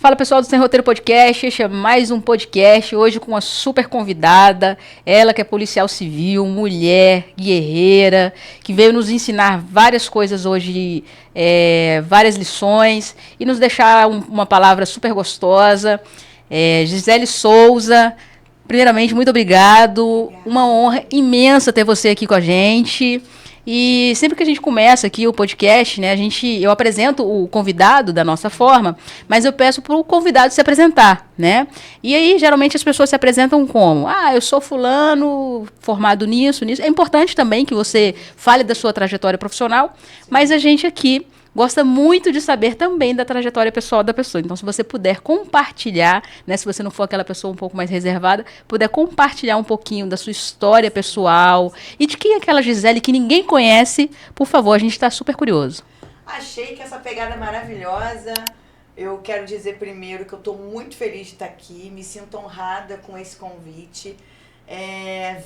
Fala pessoal do Sem Roteiro Podcast, este é mais um podcast, hoje com uma super convidada, ela que é policial civil, mulher, guerreira, que veio nos ensinar várias coisas hoje, várias lições e nos deixar uma palavra super gostosa. Gisele Souza, primeiramente, muito obrigado, uma honra imensa ter você aqui com a gente. E sempre que a gente começa aqui o podcast, né, eu apresento o convidado da nossa forma, mas eu peço para o convidado se apresentar, né? E aí, geralmente, as pessoas se apresentam como? Ah, eu sou fulano, formado nisso. É importante também que você fale da sua trajetória profissional, mas a gente aqui gosta muito de saber também da trajetória pessoal da pessoa. Então, se você puder compartilhar, né, se você não for aquela pessoa um pouco mais reservada, puder compartilhar um pouquinho da sua história pessoal e de quem é aquela Gisele que ninguém conhece, por favor, a gente está super curioso. Achei que essa pegada é maravilhosa. Eu quero dizer primeiro que eu estou muito feliz de estar aqui, me sinto honrada com esse convite.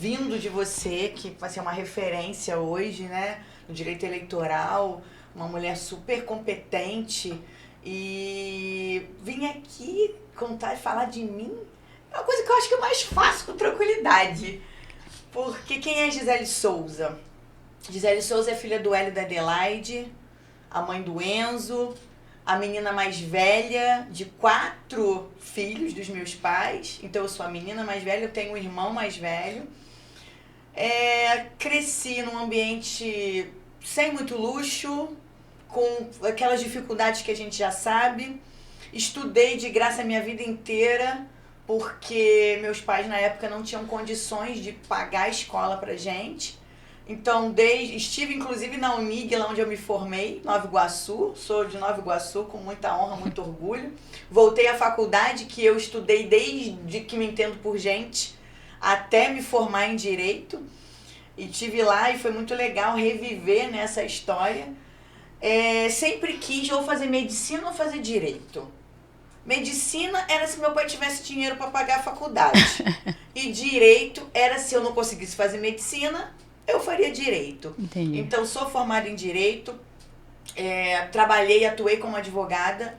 Vindo de você, que vai ser uma referência hoje, né, no direito eleitoral, uma mulher super competente, e vim aqui contar e falar de mim é uma coisa que eu acho que eu mais faço com tranquilidade. Porque quem é Gisele Souza? Gisele Souza é filha do Hélio e da Adelaide, a mãe do Enzo, a menina mais velha de 4 filhos dos meus pais. Então eu sou a menina mais velha, eu tenho um irmão mais velho. Cresci num ambiente sem muito luxo, com aquelas dificuldades que a gente já sabe. Estudei de graça a minha vida inteira, porque meus pais na época não tinham condições de pagar a escola pra gente. Então, estive inclusive na Unig, lá onde eu me formei, Nova Iguaçu. Sou de Nova Iguaçu, com muita honra, muito orgulho. Voltei à faculdade, que eu estudei desde que me entendo por gente, até me formar em Direito. E estive lá e foi muito legal reviver nessa história. Sempre quis ou fazer medicina ou fazer direito. Medicina era se meu pai tivesse dinheiro para pagar a faculdade. E direito era se eu não conseguisse fazer medicina, eu faria direito. Entendi. Então, sou formada em direito, atuei como advogada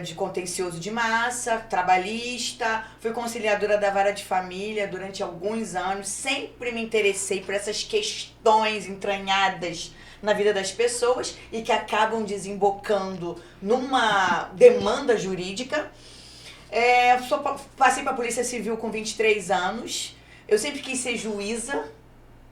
de contencioso de massa, trabalhista, fui conciliadora da vara de família durante alguns anos, sempre me interessei por essas questões entranhadas na vida das pessoas e que acabam desembocando numa demanda jurídica. Passei para a Polícia Civil com 23 anos. Eu sempre quis ser juíza,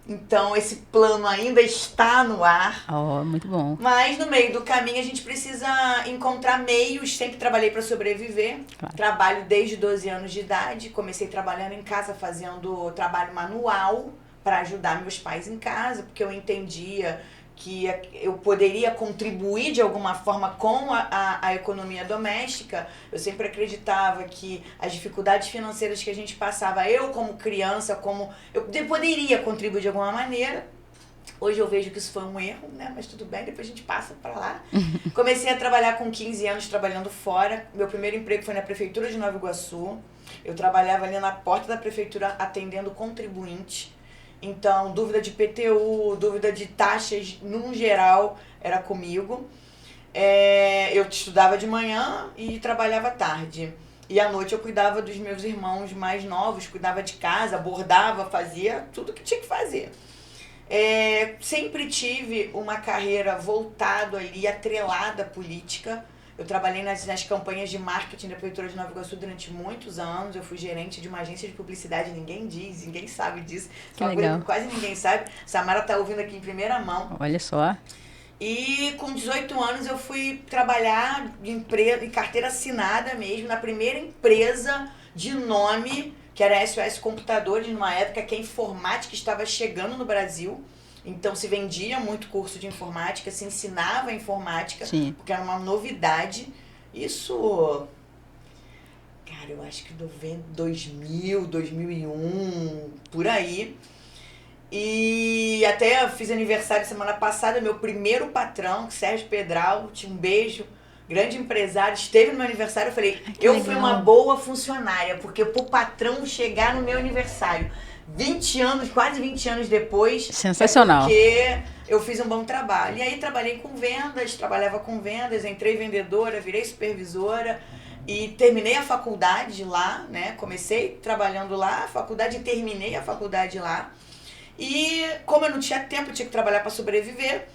então esse plano ainda está no ar. Oh, muito bom. Mas no meio do caminho a gente precisa encontrar meios. Sempre trabalhei para sobreviver. Claro. Trabalho desde 12 anos de idade. Comecei trabalhando em casa, fazendo trabalho manual para ajudar meus pais em casa, porque eu entendia que eu poderia contribuir de alguma forma com a economia doméstica. Eu sempre acreditava que as dificuldades financeiras que a gente passava, eu como criança, eu poderia contribuir de alguma maneira. Hoje eu vejo que isso foi um erro, né? Mas tudo bem, depois a gente passa para lá. Comecei a trabalhar com 15 anos, trabalhando fora. Meu primeiro emprego foi na Prefeitura de Nova Iguaçu. Eu trabalhava ali na porta da Prefeitura atendendo contribuinte. Então, dúvida de PTU, dúvida de taxas, num geral, era comigo. Eu estudava de manhã e trabalhava à tarde. E à noite eu cuidava dos meus irmãos mais novos, cuidava de casa, bordava, fazia tudo que tinha que fazer. Sempre tive uma carreira voltada ali, atrelada à política. Eu trabalhei nas campanhas de marketing da Prefeitura de Nova Iguaçu durante muitos anos. Eu fui gerente de uma agência de publicidade, ninguém sabe disso. Que legal. Que quase ninguém sabe. Samara tá ouvindo aqui em primeira mão. Olha só. E com 18 anos eu fui trabalhar em carteira assinada mesmo, na primeira empresa de nome, que era a SOS Computadores, numa época que a informática estava chegando no Brasil. Então se vendia muito curso de informática, se ensinava informática. Sim. Porque era uma novidade. Isso, cara, eu acho que 2000, 2001, por aí. E até fiz aniversário semana passada, meu primeiro patrão, Sérgio Pedral, te um beijo, grande empresário, esteve no meu aniversário. Eu falei, fui uma boa funcionária, porque pro patrão chegar no meu aniversário 20 anos, quase 20 anos depois. Sensacional. Porque eu fiz um bom trabalho. E aí trabalhei com vendas, trabalhava com vendas, entrei vendedora, virei supervisora e terminei a faculdade lá, né? Comecei trabalhando lá, a faculdade, e terminei a faculdade lá. E como eu não tinha tempo, eu tinha que trabalhar para sobreviver,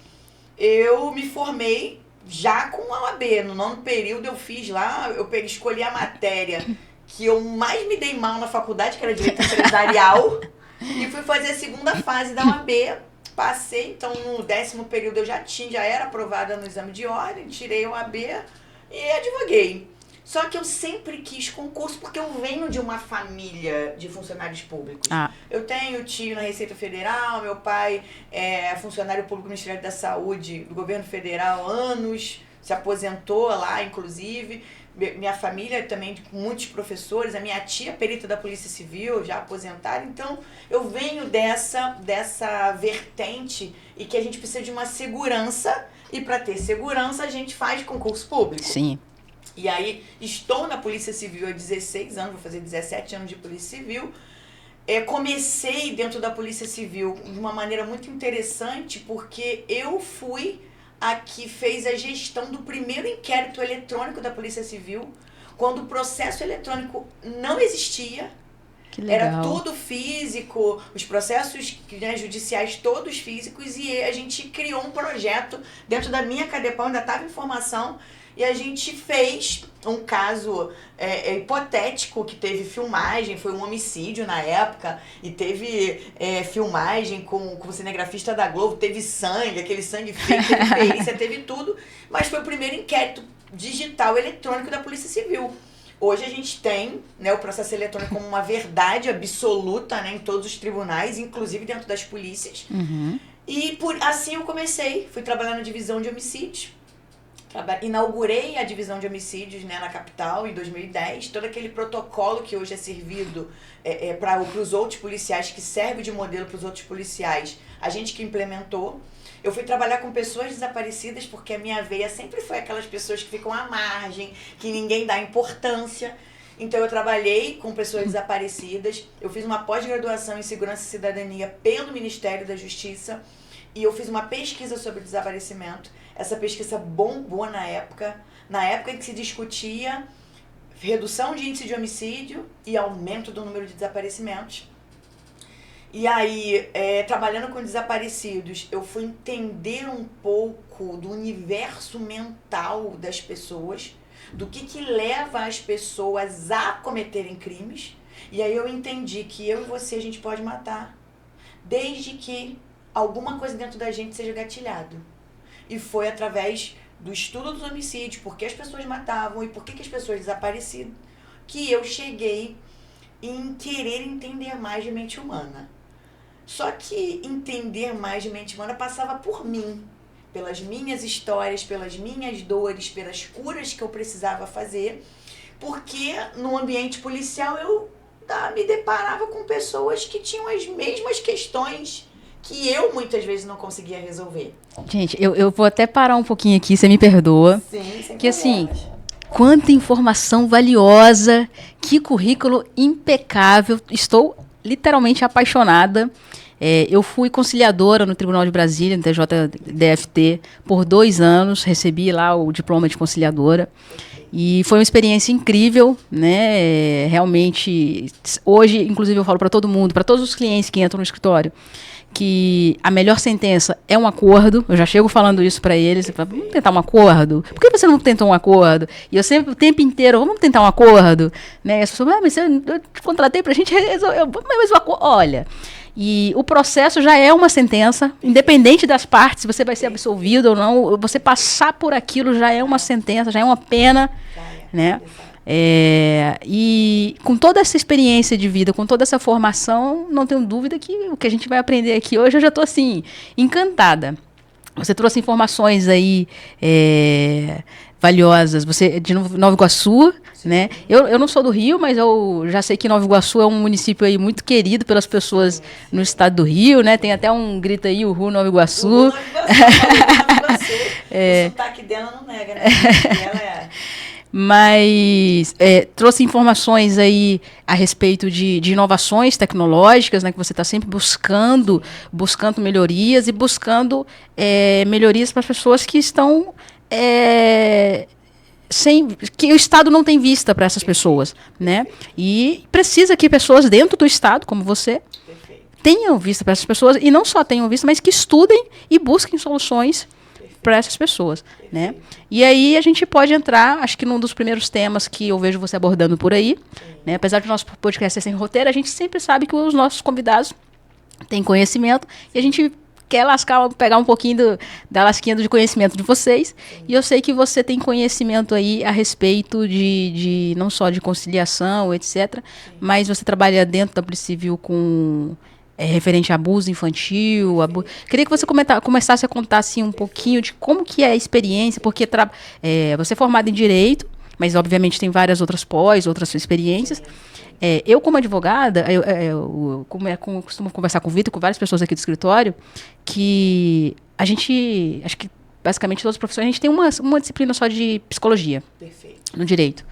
eu me formei já com a OAB. No 9º período eu fiz lá, escolhi a matéria que eu mais me dei mal na faculdade, que era Direito Empresarial, e fui fazer a segunda fase da OAB. Passei, então no 10º período eu já era aprovada no exame de ordem, tirei a OAB e advoguei. Só que eu sempre quis concurso porque eu venho de uma família de funcionários públicos. Eu tenho tio na Receita Federal, meu pai é funcionário público do Ministério da Saúde do governo federal há anos, se aposentou lá, inclusive. Minha família também, com muitos professores, a minha tia, perita da Polícia Civil, já aposentada. Então, eu venho dessa vertente e que a gente precisa de uma segurança. E para ter segurança, a gente faz concurso público. Sim. E aí, estou na Polícia Civil há 16 anos, vou fazer 17 anos de Polícia Civil. Comecei dentro da Polícia Civil de uma maneira muito interessante, porque eu fui a que fez a gestão do primeiro inquérito eletrônico da Polícia Civil, quando o processo eletrônico não existia. Que legal. Era tudo físico, os processos, né, judiciais todos físicos, e a gente criou um projeto dentro da minha CADEPAL, ainda estava em formação, e a gente fez um caso hipotético que teve filmagem, foi um homicídio na época, e teve filmagem com o cinegrafista da Globo, teve sangue, aquele sangue fake, teve perícia, teve tudo, mas foi o primeiro inquérito digital eletrônico da Polícia Civil. Hoje a gente tem, né, o processo eletrônico como uma verdade absoluta, né, em todos os tribunais, inclusive dentro das polícias. Uhum. E assim eu comecei, fui trabalhar na divisão de homicídios. Inaugurei a divisão de homicídios, né, na capital em 2010, todo aquele protocolo que hoje é servido para os outros policiais, que serve de modelo para os outros policiais, a gente que implementou. Eu fui trabalhar com pessoas desaparecidas porque a minha veia sempre foi aquelas pessoas que ficam à margem, que ninguém dá importância. Então eu trabalhei com pessoas desaparecidas, eu fiz uma pós-graduação em Segurança e Cidadania pelo Ministério da Justiça e eu fiz uma pesquisa sobre desaparecimento. Essa pesquisa bombou na época em que se discutia redução de índice de homicídio e aumento do número de desaparecimentos. E aí, trabalhando com desaparecidos, eu fui entender um pouco do universo mental das pessoas, do que leva as pessoas a cometerem crimes. E aí eu entendi que eu e você a gente pode matar, desde que alguma coisa dentro da gente seja gatilhado. E foi através do estudo dos homicídios, por que as pessoas matavam e por que as pessoas desapareciam, que eu cheguei em querer entender mais de mente humana. Só que entender mais de mente humana passava por mim, pelas minhas histórias, pelas minhas dores, pelas curas que eu precisava fazer, porque no ambiente policial eu me deparava com pessoas que tinham as mesmas questões que eu muitas vezes não conseguia resolver. Gente, eu vou até parar um pouquinho aqui, você me perdoa. Sim, sem que problemas. Assim, quanta informação valiosa, que currículo impecável, estou literalmente apaixonada. Eu fui conciliadora no Tribunal de Brasília, no TJDFT, por 2 anos, recebi lá o diploma de conciliadora. E foi uma experiência incrível, né? Realmente, hoje, inclusive, eu falo para todo mundo, para todos os clientes que entram no escritório, que a melhor sentença é um acordo. Eu já chego falando isso para eles. Vamos tentar um acordo? Por que você não tentou um acordo? E eu sempre, o tempo inteiro, vamos tentar um acordo? Né? E as pessoas, mas eu te contratei para a gente resolver. Mas o acordo, olha... E o processo já é uma sentença, independente das partes, se você vai ser absolvido ou não, você passar por aquilo já é uma sentença, já é uma pena, né? E com toda essa experiência de vida, com toda essa formação, não tenho dúvida que o que a gente vai aprender aqui hoje, eu já estou assim, encantada. Você trouxe informações aí valiosas, você de Nova Iguaçu, né? Eu não sou do Rio, mas eu já sei que Nova Iguaçu é um município aí muito querido pelas pessoas no estado do Rio, né? Tem até um grito aí, Uhul, Nova Iguaçu. Uhul, Nova Iguaçu. O sotaque dela não nega, né? Ela Mas trouxe informações aí a respeito de inovações tecnológicas, né, que você está sempre buscando melhorias e buscando melhorias para as pessoas que estão que o Estado não tem vista para essas pessoas, né? E precisa que pessoas dentro do Estado, como você, tenham vista para essas pessoas, e não só tenham vista, mas que estudem e busquem soluções para essas pessoas, né? E aí a gente pode entrar, acho que num dos primeiros temas que eu vejo você abordando por aí, né? Apesar de nosso podcast ser sem roteiro, a gente sempre sabe que os nossos convidados têm conhecimento e a gente quer pegar um pouquinho da lasquinha de conhecimento de vocês. E eu sei que você tem conhecimento aí a respeito de não só de conciliação, etc., mas você trabalha dentro da Polícia Civil com referente a abuso infantil. Queria que você começasse a contar assim, um pouquinho de como que é a experiência, porque você é formado em Direito, mas obviamente tem várias outras outras experiências. Eu, como advogada, eu costumo conversar com o Vitor, com várias pessoas aqui do escritório, que a gente, acho que basicamente todas as profissões, a gente tem uma disciplina só de psicologia. Perfeito. No Direito.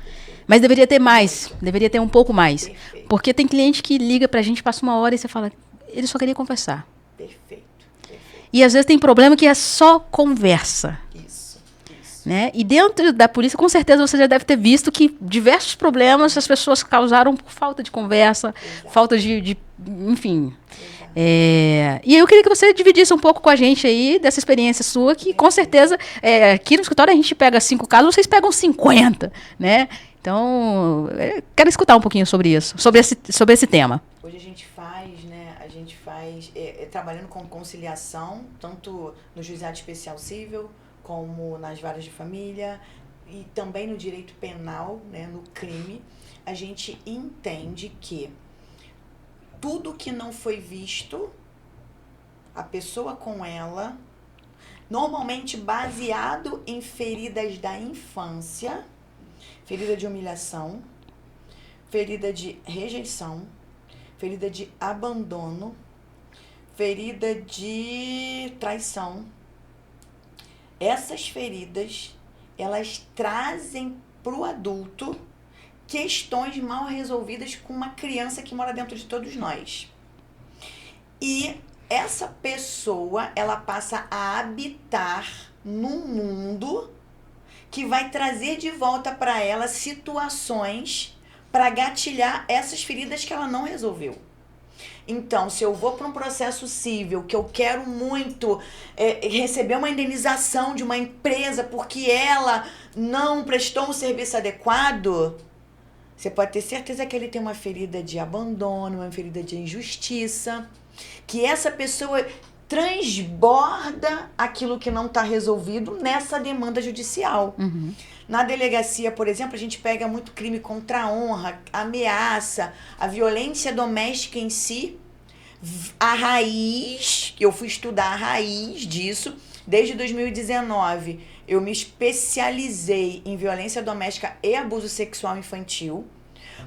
Mas deveria ter mais, deveria ter um pouco mais. Perfeito. Porque tem cliente que liga pra gente, passa uma hora e você fala, ele só queria conversar. Perfeito. E às vezes tem problema que é só conversa. Né? E dentro da polícia, com certeza você já deve ter visto que diversos problemas as pessoas causaram por falta de conversa, falta de enfim. E eu queria que você dividisse um pouco com a gente aí dessa experiência sua, que com certeza, aqui no escritório a gente pega 5 casos, vocês pegam 50, né? Então, quero escutar um pouquinho sobre isso, sobre esse tema. Hoje a gente faz, trabalhando com conciliação, tanto no Juizado Especial Civil, como nas varas de família e também no direito penal, né, no crime, a gente entende que tudo que não foi visto, a pessoa com ela, normalmente baseado em feridas da infância, ferida de humilhação, ferida de rejeição, ferida de abandono, ferida de traição. Essas feridas, elas trazem para o adulto questões mal resolvidas com uma criança que mora dentro de todos nós. E essa pessoa, ela passa a habitar num mundo que vai trazer de volta para ela situações para gatilhar essas feridas que ela não resolveu. Então, se eu vou para um processo civil que eu quero muito receber uma indenização de uma empresa porque ela não prestou um serviço adequado, você pode ter certeza que ele tem uma ferida de abandono, uma ferida de injustiça, que essa pessoa transborda aquilo que não está resolvido nessa demanda judicial. Uhum. Na delegacia, por exemplo, a gente pega muito crime contra a honra, ameaça, a violência doméstica em si. A raiz, eu fui estudar a raiz disso, desde 2019, eu me especializei em violência doméstica e abuso sexual infantil,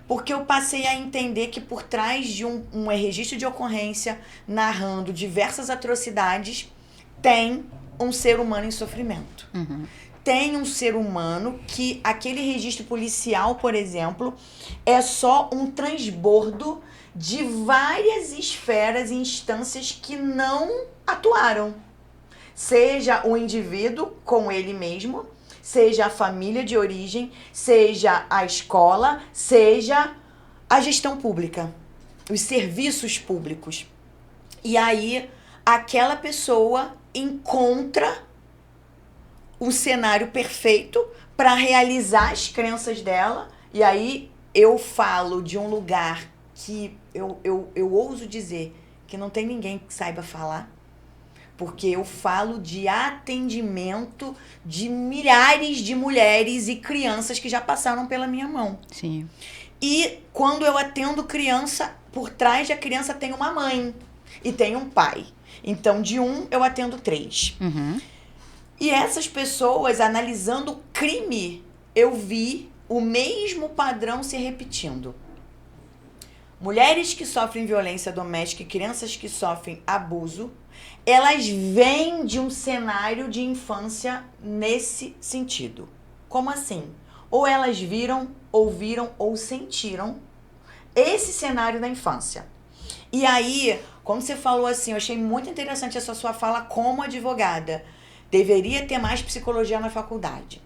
porque eu passei a entender que por trás de um registro de ocorrência narrando diversas atrocidades, tem um ser humano em sofrimento. Uhum. Tem um ser humano que aquele registro policial, por exemplo, é só um transbordo de várias esferas e instâncias que não atuaram. Seja o indivíduo com ele mesmo, seja a família de origem, seja a escola, seja a gestão pública, os serviços públicos. E aí, aquela pessoa encontra um cenário perfeito para realizar as crenças dela. E aí, eu falo de um lugar que eu ouso dizer que não tem ninguém que saiba falar, porque eu falo de atendimento de milhares de mulheres e crianças que já passaram pela minha mão. Sim. E quando eu atendo criança, por trás da criança tem uma mãe e tem um pai. Então, de um, eu atendo 3. Uhum. E essas pessoas, analisando o crime, eu vi o mesmo padrão se repetindo. Mulheres que sofrem violência doméstica e crianças que sofrem abuso, elas vêm de um cenário de infância nesse sentido. Como assim? ou elas viram, ouviram ou sentiram esse cenário da infância. E aí, como você falou assim, eu achei muito interessante essa sua fala como advogada. Deveria ter mais psicologia na faculdade.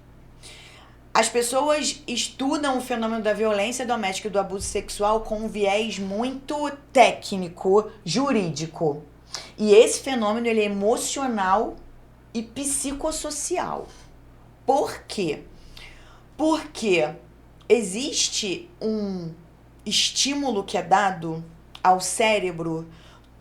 As pessoas estudam o fenômeno da violência doméstica e do abuso sexual com um viés muito técnico, jurídico. E esse fenômeno ele é emocional e psicossocial. Por quê? Porque existe um estímulo que é dado ao cérebro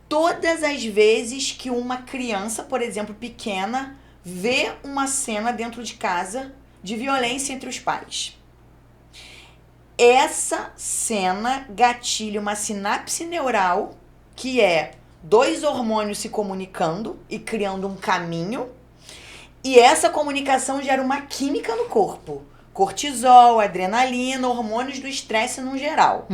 todas as vezes que uma criança, por exemplo, pequena, vê uma cena dentro de casa de violência entre os pais. Essa cena gatilha uma sinapse neural, que é 2 hormônios se comunicando e criando um caminho, e essa comunicação gera uma química no corpo. Cortisol, adrenalina, hormônios do estresse no geral.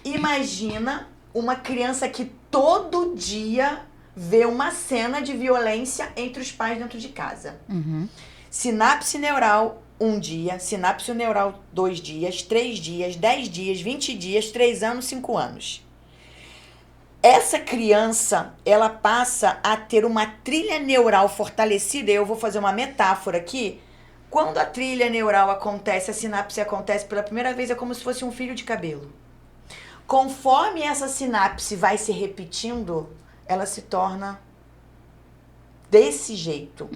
Imagina uma criança que todo dia vê uma cena de violência entre os pais dentro de casa. Sinapse neural, 1 dia. Sinapse neural, 2 dias, 3 dias, 10 dias, 20 dias, 3 anos, 5 anos. Essa criança, ela passa a ter uma trilha neural fortalecida. Eu vou fazer uma metáfora aqui. Quando a trilha neural acontece, a sinapse acontece pela primeira vez, é como se fosse um fio de cabelo. Conforme essa sinapse vai se repetindo, ela se torna desse jeito,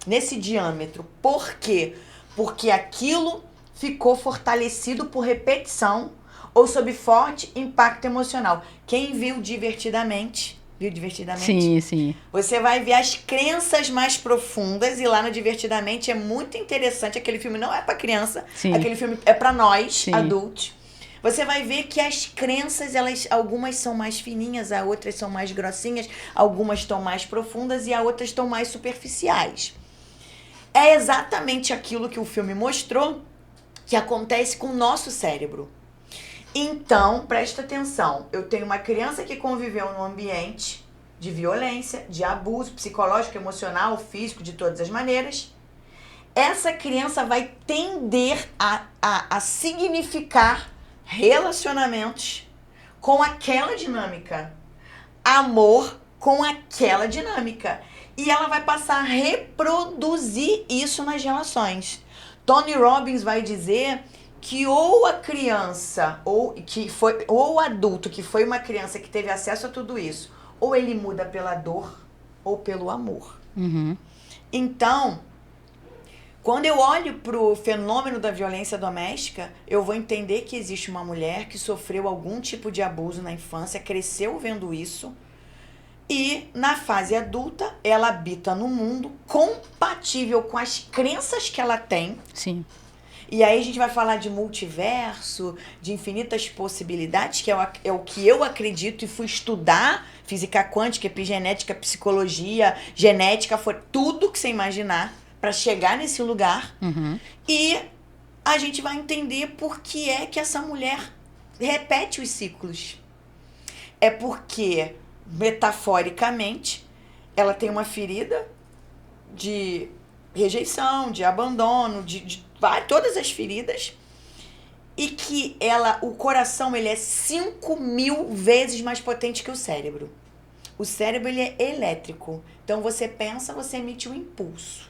nesse diâmetro. Por quê? Porque aquilo ficou fortalecido por repetição ou sob forte impacto emocional. Quem viu Divertidamente? Viu Divertidamente? Sim, sim. Você vai ver as crenças mais profundas, e lá no Divertidamente é muito interessante. Aquele filme não é para criança, Sim. Aquele filme é para nós, Sim. adultos. Você vai ver que as crenças, algumas são mais fininhas, as outras são mais grossinhas, algumas estão mais profundas e as outras estão mais superficiais. É exatamente aquilo que o filme mostrou que acontece com o nosso cérebro. Então, presta atenção, eu tenho uma criança que conviveu num ambiente de violência, de abuso psicológico, emocional, físico, de todas as maneiras. Essa criança vai tender a significar relacionamentos com aquela dinâmica, amor com aquela dinâmica, e ela vai passar a reproduzir isso nas relações. Tony Robbins vai dizer que ou a criança, ou o adulto que foi uma criança que teve acesso a tudo isso, ou ele muda pela dor ou pelo amor. Então, quando eu olho para o fenômeno da violência doméstica, eu vou entender que existe uma mulher que sofreu algum tipo de abuso na infância, cresceu vendo isso, e na fase adulta ela habita no mundo compatível com as crenças que ela tem. Sim. E aí a gente vai falar de multiverso, de infinitas possibilidades, que é o que eu acredito e fui estudar, física quântica, epigenética, psicologia, genética, foi tudo que você imaginar para chegar nesse lugar. E a gente vai entender por que é que essa mulher repete os ciclos. É porque, metaforicamente, ela tem uma ferida de rejeição, de abandono, de todas as feridas, e que o coração ele é 5.000 vezes mais potente que o cérebro. O cérebro ele é elétrico. Então você pensa, você emite um impulso.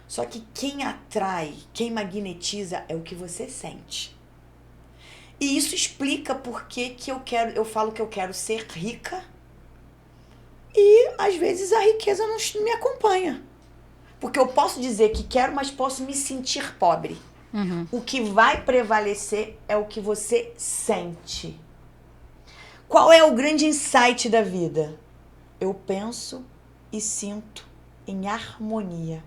Só que quem atrai, quem magnetiza é o que você sente. E isso explica por que eu falo que eu quero ser rica e às vezes a riqueza não me acompanha. Porque eu posso dizer que quero, mas posso me sentir pobre. O que vai prevalecer é o que você sente. Qual é o grande insight da vida? Eu penso e sinto em harmonia.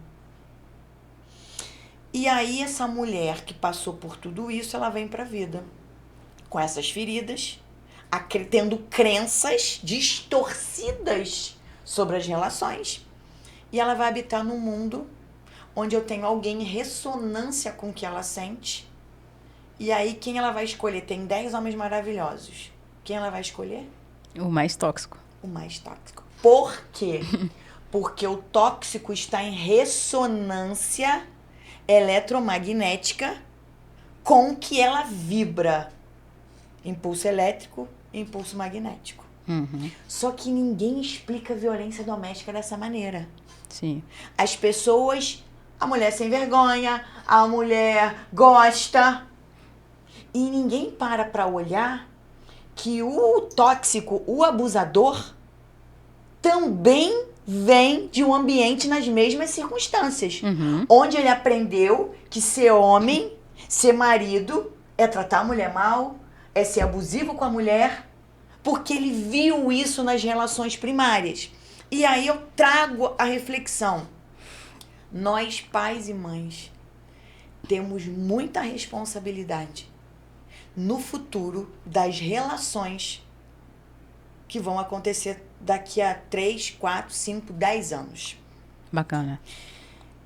E aí essa mulher que passou por tudo isso, ela vem para a vida com essas feridas, tendo crenças distorcidas sobre as relações. E ela vai habitar num mundo onde eu tenho alguém em ressonância com o que ela sente. E aí, quem ela vai escolher? Tem 10 homens maravilhosos. Quem ela vai escolher? O mais tóxico. O mais tóxico. Por quê? Porque o tóxico está em ressonância, eletromagnética com que ela vibra. Impulso elétrico e impulso magnético. Só que ninguém explica a violência doméstica dessa maneira. Sim. As pessoas, a mulher sem vergonha, a mulher gosta. E ninguém para olhar que o tóxico, o abusador, também vem de um ambiente nas mesmas circunstâncias. Onde ele aprendeu que ser homem, ser marido, é tratar a mulher mal, é ser abusivo com a mulher, porque ele viu isso nas relações primárias. E aí eu trago a reflexão. Nós, pais e mães, temos muita responsabilidade no futuro das relações que vão acontecer daqui a 3, 4, 5, 10 anos. Bacana.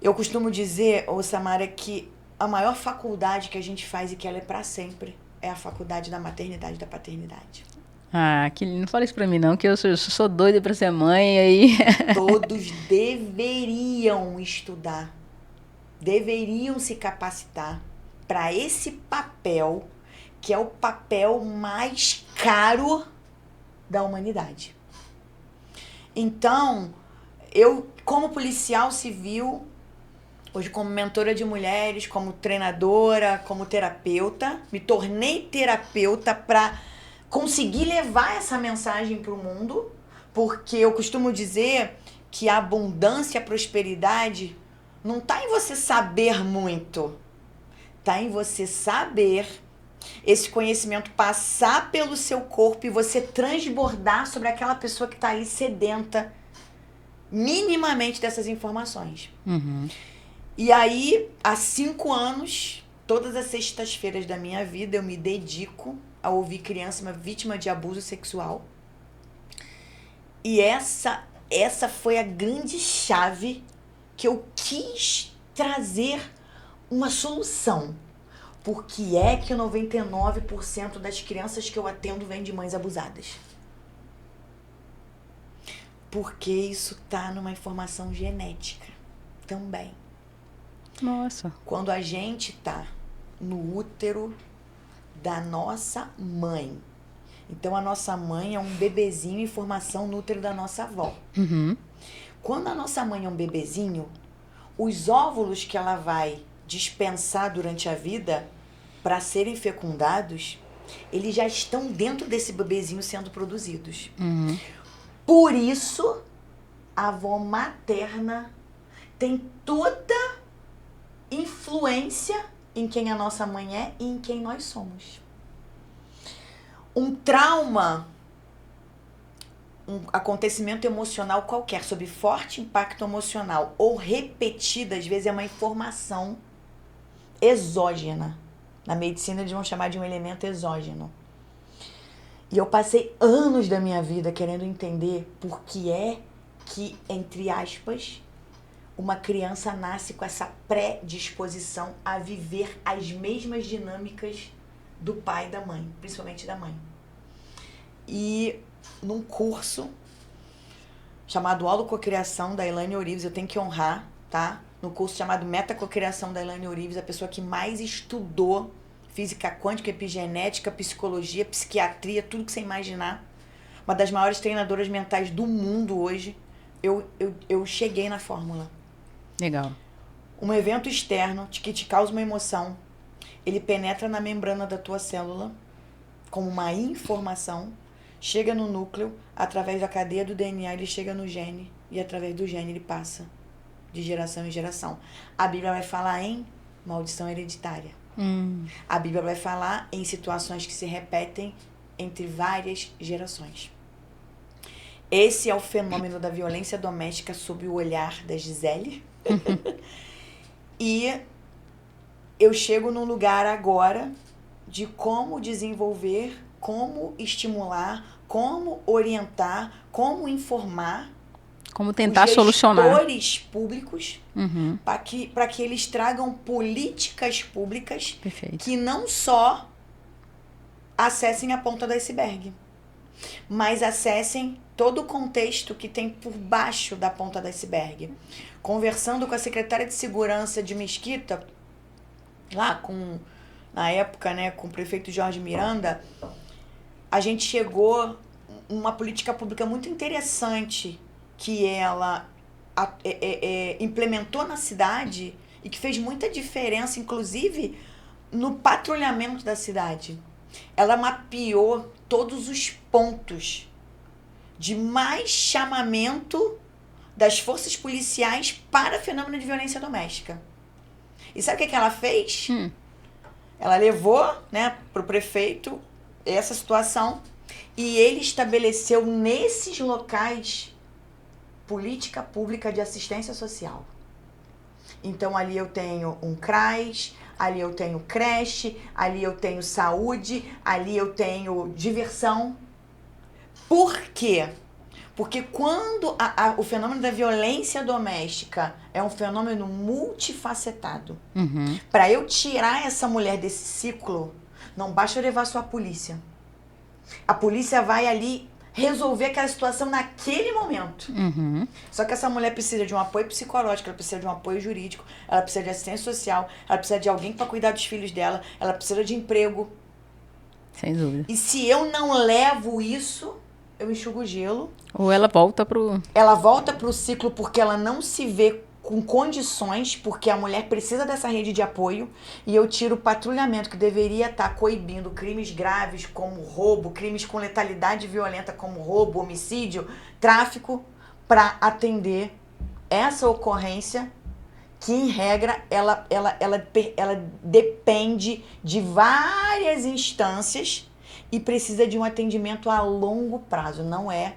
Eu costumo dizer, Samara, que a maior faculdade que a gente faz e que ela é para sempre é a faculdade da maternidade e da paternidade. Ah, que não fala isso pra mim não, que eu sou doida pra ser mãe, aí... Todos deveriam estudar, deveriam se capacitar para esse papel, que é o papel mais caro da humanidade. Então, eu, como policial civil, hoje como mentora de mulheres, como treinadora, como terapeuta, me tornei terapeuta para conseguir levar essa mensagem para o mundo, porque eu costumo dizer que a abundância e a prosperidade não está em você saber muito, está em você saber esse conhecimento passar pelo seu corpo e você transbordar sobre aquela pessoa que está ali sedenta minimamente dessas informações. E aí, há 5 anos, todas as sextas-feiras da minha vida, eu me dedico a ouvir criança, uma vítima de abuso sexual. E essa foi a grande chave que eu quis trazer uma solução. Por que é que 99% das crianças que eu atendo vêm de mães abusadas? Porque isso tá numa informação genética também. Nossa. Quando a gente tá no útero da nossa mãe. Então, a nossa mãe é um bebezinho em formação no útero da nossa avó. Quando a nossa mãe é um bebezinho, os óvulos que ela vai dispensar durante a vida para serem fecundados, eles já estão dentro desse bebezinho sendo produzidos. Por isso, a avó materna tem toda influência em quem a nossa mãe é e em quem nós somos. Um trauma, um acontecimento emocional qualquer, sob forte impacto emocional ou repetida, às vezes é uma informação exógena. Na medicina eles vão chamar de um elemento exógeno. E eu passei anos da minha vida querendo entender por que é que, entre aspas, uma criança nasce com essa predisposição a viver as mesmas dinâmicas do pai e da mãe, principalmente da mãe. E num curso chamado Holococriação, da Elaine Orives, eu tenho que honrar, tá? No curso chamado Metacocriação, da Elaine Orives, a pessoa que mais estudou física quântica, epigenética, psicologia, psiquiatria, tudo que você imaginar. Uma das maiores treinadoras mentais do mundo hoje. Eu cheguei na fórmula. Legal. Um evento externo que te causa uma emoção, ele penetra na membrana da tua célula como uma informação, chega no núcleo, através da cadeia do DNA, ele chega no gene, e através do gene ele passa de geração em geração. A Bíblia vai falar em maldição hereditária. A Bíblia vai falar em situações que se repetem entre várias gerações. Esse é o fenômeno da violência doméstica sob o olhar da Gisele. E eu chego num lugar agora de como desenvolver, como estimular, como orientar, como informar, como tentar os solucionar. gestores públicos para que eles tragam políticas públicas Perfeito. que não só acessem a ponta do iceberg. Mas acessem todo o contexto que tem por baixo da ponta do iceberg. Conversando com a secretária de Segurança de Mesquita, na época, né, com o prefeito Jorge Miranda, a gente chegou uma política pública muito interessante que ela implementou na cidade e que fez muita diferença, inclusive, no patrulhamento da cidade. Ela mapeou todos os pontos de mais chamamento das forças policiais para fenômeno de violência doméstica. E sabe o que ela fez? Ela levou, né, para o prefeito essa situação e ele estabeleceu nesses locais política pública de assistência social. Então, ali eu tenho um CRAS, ali eu tenho creche, ali eu tenho saúde, ali eu tenho diversão. Por quê? Porque quando o fenômeno da violência doméstica é um fenômeno multifacetado, para eu tirar essa mulher desse ciclo, não basta eu levar só a polícia. A polícia vai ali resolver aquela situação naquele momento. Só que essa mulher precisa de um apoio psicológico, ela precisa de um apoio jurídico, ela precisa de assistência social, ela precisa de alguém para cuidar dos filhos dela, ela precisa de emprego. Sem dúvida. E se eu não levo isso, eu enxugo o gelo. Ou ela volta pro... Ela volta pro ciclo porque ela não se vê com condições, porque a mulher precisa dessa rede de apoio, e eu tiro o patrulhamento que deveria estar coibindo crimes graves como roubo, crimes com letalidade violenta como roubo, homicídio, tráfico, para atender essa ocorrência que, em regra, ela depende de várias instâncias e precisa de um atendimento a longo prazo, não é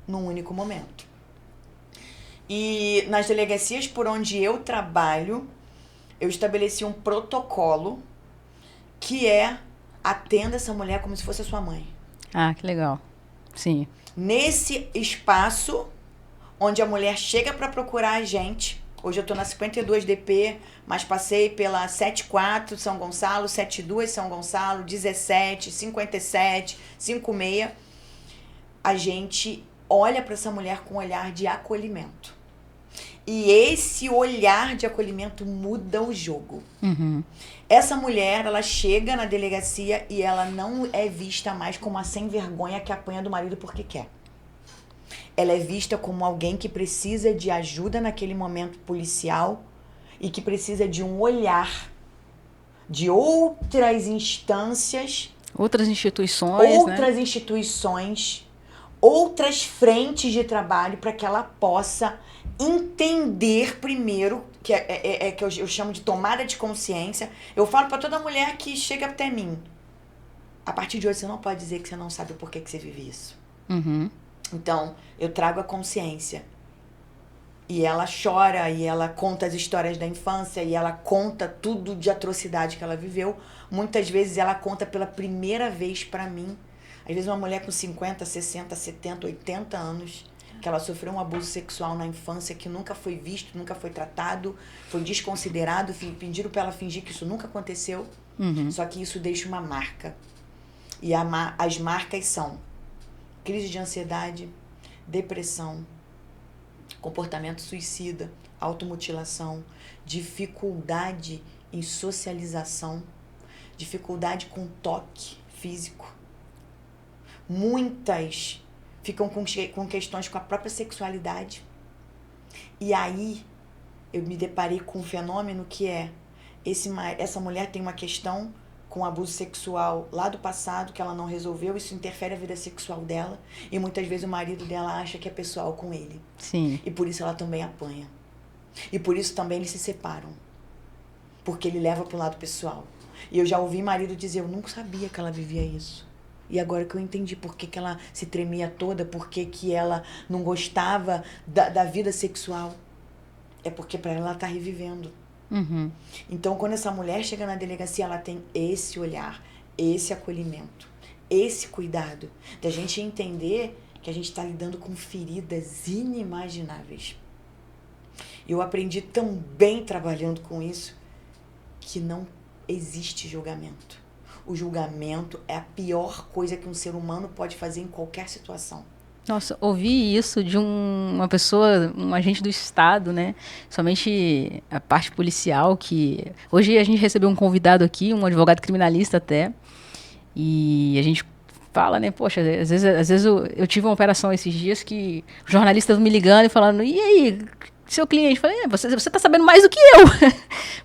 num único momento. E nas delegacias por onde eu trabalho, eu estabeleci um protocolo que atenda essa mulher como se fosse a sua mãe. Ah, que legal. Sim. Nesse espaço onde a mulher chega para procurar a gente, hoje eu estou na 52 DP, mas passei pela 74 São Gonçalo, 72 São Gonçalo, 17, 57, 56, a gente olha para essa mulher com um olhar de acolhimento. E esse olhar de acolhimento muda o jogo. Essa mulher, ela chega na delegacia e ela não é vista mais como a sem vergonha que apanha do marido porque quer. Ela é vista como alguém que precisa de ajuda naquele momento policial e que precisa de um olhar de outras instâncias, outras instituições, outras frentes de trabalho para que ela possa entender primeiro, que que eu chamo de tomada de consciência. Eu falo para toda mulher que chega até mim, a partir de hoje você não pode dizer que você não sabe o porquê que você vive isso. Então, eu trago a consciência. E ela chora, e ela conta as histórias da infância, e ela conta tudo de atrocidade que ela viveu. Muitas vezes ela conta pela primeira vez para mim. Às vezes uma mulher com 50, 60, 70, 80 anos, que ela sofreu um abuso sexual na infância que nunca foi visto, nunca foi tratado, foi desconsiderado, pediram para ela fingir que isso nunca aconteceu. Só que isso deixa uma marca. E as marcas são crise de ansiedade, depressão, comportamento suicida, automutilação, dificuldade em socialização, dificuldade com toque físico. Muitas ficam com questões com a própria sexualidade. E aí eu me deparei com um fenômeno que essa mulher tem uma questão com abuso sexual lá do passado que ela não resolveu, isso interfere a vida sexual dela, e muitas vezes o marido dela acha que é pessoal com ele. Sim. E por isso ela também apanha. E por isso também eles se separam. Porque ele leva pro lado pessoal. E eu já ouvi marido dizer, eu nunca sabia que ela vivia isso. E agora que eu entendi por que ela se tremia toda, por que ela não gostava da vida sexual. É porque para ela tá revivendo. Então, quando essa mulher chega na delegacia, ela tem esse olhar, esse acolhimento, esse cuidado, da gente entender que a gente está lidando com feridas inimagináveis. Eu aprendi tão bem trabalhando com isso que não existe julgamento. O julgamento é a pior coisa que um ser humano pode fazer em qualquer situação. Nossa, ouvi isso de uma pessoa, um agente do Estado, né? Somente a parte policial, que... Hoje a gente recebeu um convidado aqui, um advogado criminalista até, e a gente fala, né? Poxa, às vezes eu tive uma operação esses dias que jornalistas me ligando e falando, e aí, seu cliente? Eu falei, você tá sabendo mais do que eu.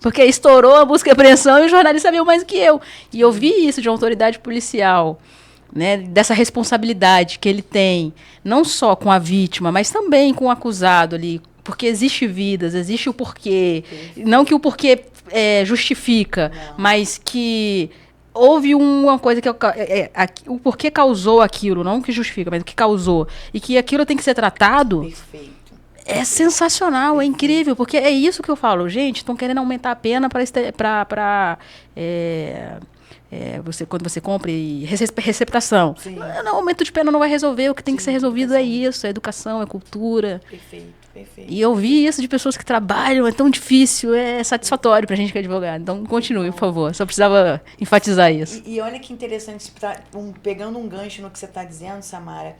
Porque estourou a busca e apreensão e o jornalista sabia mais do que eu. E eu vi isso de uma autoridade policial, né, dessa responsabilidade que ele tem, não só com a vítima, mas também com o acusado ali, porque existe vidas, existe o porquê, não que o porquê justifica, mas que houve uma coisa que o porquê causou aquilo, não o que justifica, mas o que causou, e que aquilo tem que ser tratado. Perfeito. É sensacional, é incrível, porque é isso que eu falo, gente, estão querendo aumentar a pena para quando você compra e receptação. Não, aumento de pena não vai resolver. O que tem que ser resolvido é isso, é educação, é cultura. Perfeito. E eu vi isso de pessoas que trabalham, é tão difícil, é satisfatório pra gente que é advogado. Então, continue, por favor. Só precisava enfatizar isso. E olha que interessante, pegando um gancho no que você está dizendo, Samara,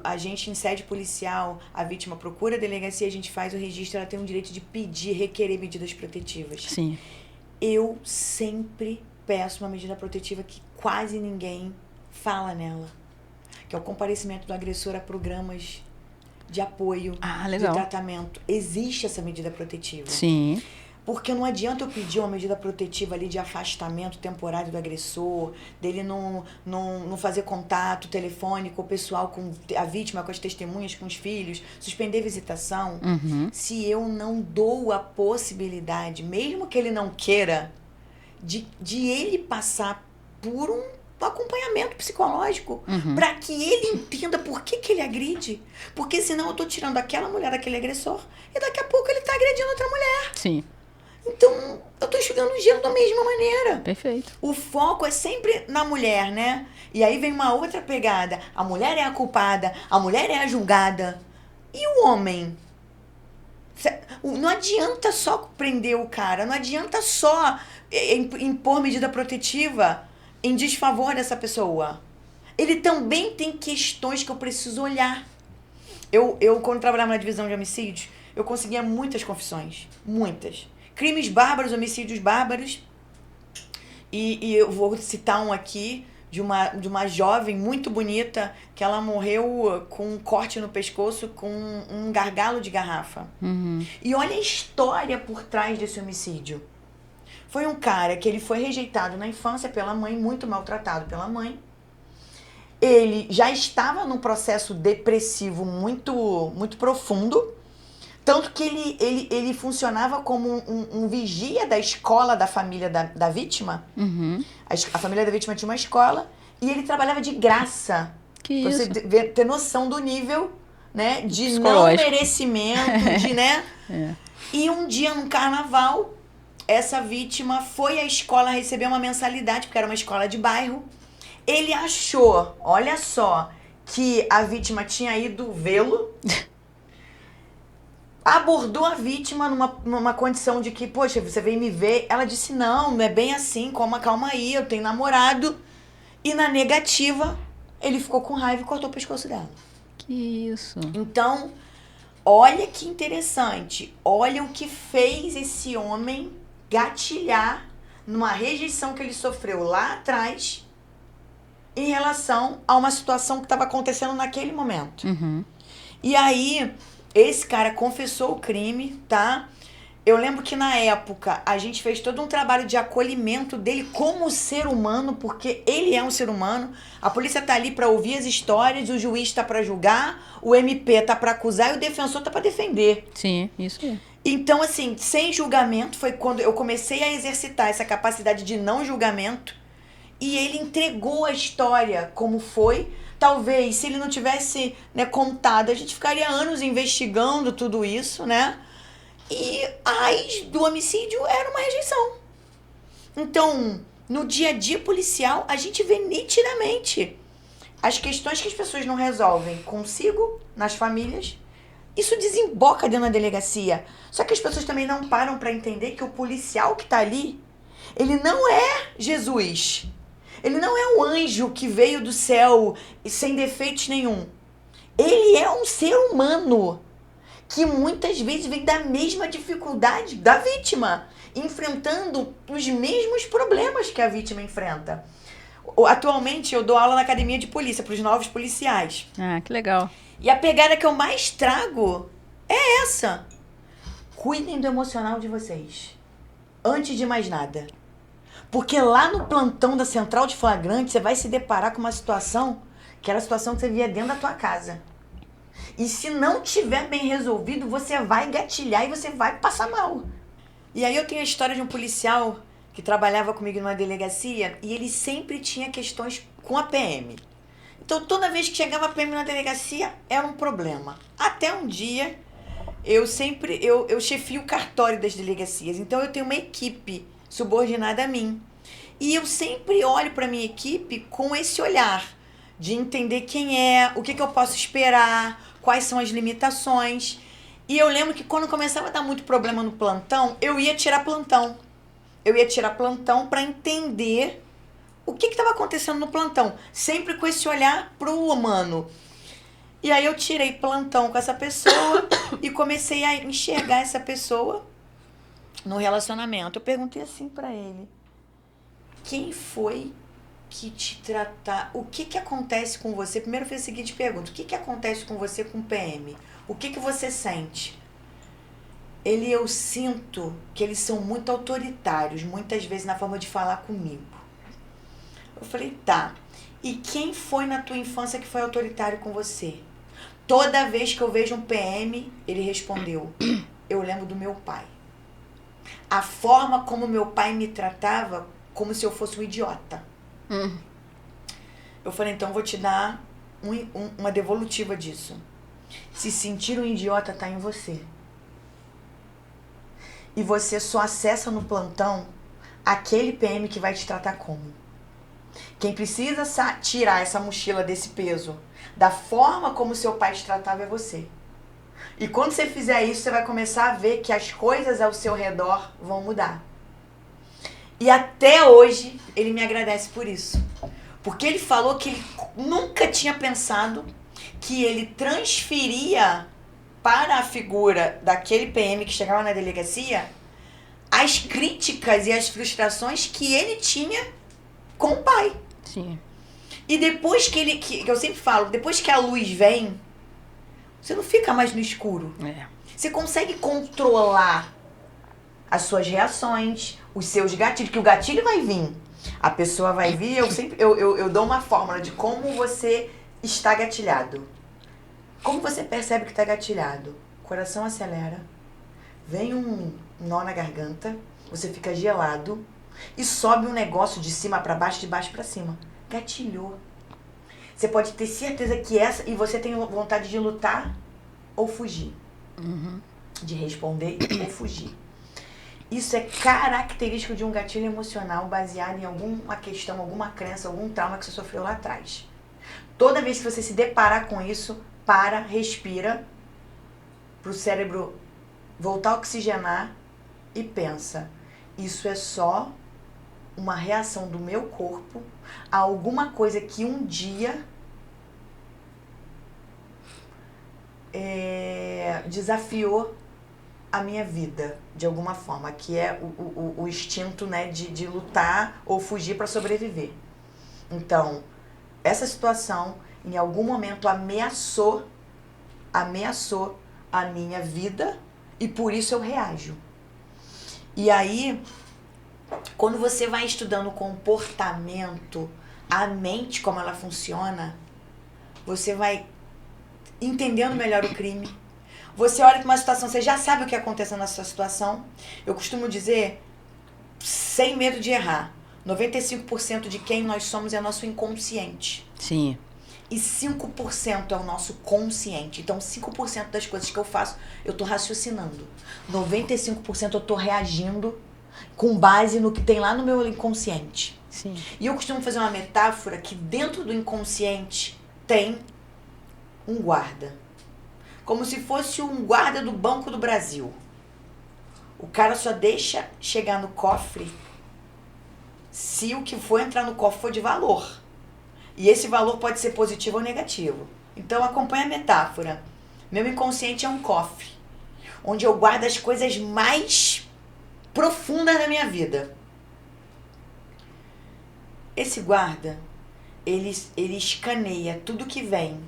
a gente em sede policial, a vítima procura a delegacia, a gente faz o registro, ela tem o direito de pedir, requerer medidas protetivas. Sim. Eu sempre peço uma medida protetiva que quase ninguém fala nela, que é o comparecimento do agressor a programas de apoio, de tratamento. Existe essa medida protetiva. Sim. Porque não adianta eu pedir uma medida protetiva ali de afastamento temporário do agressor, dele não fazer contato telefônico, pessoal com a vítima, com as testemunhas, com os filhos, suspender visitação, se eu não dou a possibilidade, mesmo que ele não queira, de ele passar por um acompanhamento psicológico, para que ele entenda por que ele agride. Porque senão eu tô tirando aquela mulher daquele agressor e daqui a pouco ele tá agredindo outra mulher. Sim. Então, eu tô enxugando o gelo da mesma maneira. Perfeito. O foco é sempre na mulher, né? E aí vem uma outra pegada. A mulher é a culpada, a mulher é a julgada. E o homem? Não adianta só prender o cara, não adianta só impor medida protetiva em desfavor dessa pessoa. Ele também tem questões que eu preciso olhar. Eu quando trabalhava na divisão de homicídios, eu conseguia muitas confissões. Muitas. Crimes bárbaros, homicídios bárbaros. E eu vou citar um aqui de uma jovem muito bonita que ela morreu com um corte no pescoço com um gargalo de garrafa. E olha a história por trás desse homicídio. Foi um cara que ele foi rejeitado na infância pela mãe, muito maltratado pela mãe. Ele já estava num processo depressivo muito, muito profundo, tanto que ele funcionava como um vigia da escola da família da vítima. A família da vítima tinha uma escola e ele trabalhava de graça. Que pra isso? você ter noção do nível, né, de não merecimento, de, né? E um dia, num carnaval, essa vítima foi à escola receber uma mensalidade, porque era uma escola de bairro. Ele achou, olha só, que a vítima tinha ido vê-lo, abordou a vítima numa condição de que, poxa, você veio me ver. Ela disse, não é bem assim, calma aí, eu tenho namorado. E na negativa, ele ficou com raiva e cortou o pescoço dela. Que isso? Então, olha que interessante, olha o que fez esse homem gatilhar numa rejeição que ele sofreu lá atrás em relação a uma situação que estava acontecendo naquele momento. E aí, esse cara confessou o crime, tá? Eu lembro que na época a gente fez todo um trabalho de acolhimento dele como ser humano, porque ele é um ser humano. A polícia tá ali para ouvir as histórias, o juiz tá para julgar, o MP tá para acusar e o defensor tá para defender. Sim, isso é. Então, assim, sem julgamento, foi quando eu comecei a exercitar essa capacidade de não julgamento. E ele entregou a história como foi. Talvez, se ele não tivesse, né, contado, a gente ficaria anos investigando tudo isso, né? E a raiz do homicídio era uma rejeição. Então, no dia a dia policial, a gente vê nitidamente as questões que as pessoas não resolvem consigo, nas famílias. Isso desemboca dentro da delegacia. Só que as pessoas também não param para entender que o policial que tá ali, ele não é Jesus. Ele não é um anjo que veio do céu sem defeitos nenhum. Ele é um ser humano que muitas vezes vem da mesma dificuldade da vítima, enfrentando os mesmos problemas que a vítima enfrenta. Atualmente eu dou aula na academia de polícia para os novos policiais. Ah, que legal. E a pegada que eu mais trago é essa. Cuidem do emocional de vocês. Antes de mais nada. Porque lá no plantão da central de flagrante, você vai se deparar com uma situação que era a situação que você via dentro da tua casa. E se não tiver bem resolvido, você vai gatilhar e você vai passar mal. E aí eu tenho a história de um policial que trabalhava comigo numa delegacia e ele sempre tinha questões com a PM. Então toda vez que chegava a PM na delegacia, era um problema. Até um dia, eu chefio o cartório das delegacias. Então eu tenho uma equipe subordinada a mim. E eu sempre olho para minha equipe com esse olhar de entender quem é, o que eu posso esperar, quais são as limitações. E eu lembro que quando começava a dar muito problema no plantão, eu ia tirar plantão. Eu ia tirar plantão para entender o que estava acontecendo no plantão. Sempre com esse olhar pro humano. E aí eu tirei plantão com essa pessoa e comecei a enxergar essa pessoa no relacionamento. Eu perguntei assim para ele: quem foi que te tratar? O que acontece com você? Primeiro eu fiz a seguinte pergunta: o que acontece com você com PM? O que você sente? Eu sinto que eles são muito autoritários, muitas vezes na forma de falar comigo. Eu falei, tá. E quem foi na tua infância que foi autoritário com você? Toda vez que eu vejo um PM, ele respondeu, eu lembro do meu pai. A forma como meu pai me tratava, como se eu fosse um idiota. Eu falei, então eu vou te dar uma devolutiva disso. Se sentir um idiota tá em você. E você só acessa no plantão aquele PM que vai te tratar como. Quem precisa tirar essa mochila desse peso, da forma como seu pai te tratava, é você. E quando você fizer isso, você vai começar a ver que as coisas ao seu redor vão mudar. E até hoje, ele me agradece por isso. Porque ele falou que ele nunca tinha pensado que ele transferia para a figura daquele PM que chegava na delegacia as críticas e as frustrações que ele tinha com o pai. Sim. E depois que eu sempre falo, depois que a luz vem, você não fica mais no escuro. Você consegue controlar as suas reações, os seus gatilhos, que o gatilho vai vir. A pessoa vai vir, eu dou uma fórmula de como você está gatilhado. Como você percebe que está gatilhado? O coração acelera, vem um nó na garganta, você fica gelado e sobe um negócio de cima para baixo, de baixo para cima. Gatilhou. Você pode ter certeza que e você tem vontade de lutar ou fugir. De responder ou fugir. Isso é característico de um gatilho emocional baseado em alguma questão, alguma crença, algum trauma que você sofreu lá atrás. Toda vez que você se deparar com isso, para, respira, para o cérebro voltar a oxigenar e pensa, isso é só uma reação do meu corpo a alguma coisa que um dia desafiou a minha vida, de alguma forma, que é o instinto, né, de lutar ou fugir para sobreviver. Então, essa situação, em algum momento, ameaçou a minha vida e por isso eu reajo. E aí, quando você vai estudando o comportamento, a mente, como ela funciona, você vai entendendo melhor o crime. Você olha para uma situação, você já sabe o que aconteceu na sua situação. Eu costumo dizer, sem medo de errar, 95% de quem nós somos é nosso inconsciente. Sim. E 5% é o nosso consciente. Então, 5% das coisas que eu faço, eu tô raciocinando. 95% eu tô reagindo com base no que tem lá no meu inconsciente. Sim. E eu costumo fazer uma metáfora que dentro do inconsciente tem um guarda. Como se fosse um guarda do Banco do Brasil. O cara só deixa chegar no cofre se o que for entrar no cofre for de valor. E esse valor pode ser positivo ou negativo. Então, acompanha a metáfora. Meu inconsciente é um cofre, onde eu guardo as coisas mais profundas da minha vida. Esse guarda, ele escaneia tudo que vem.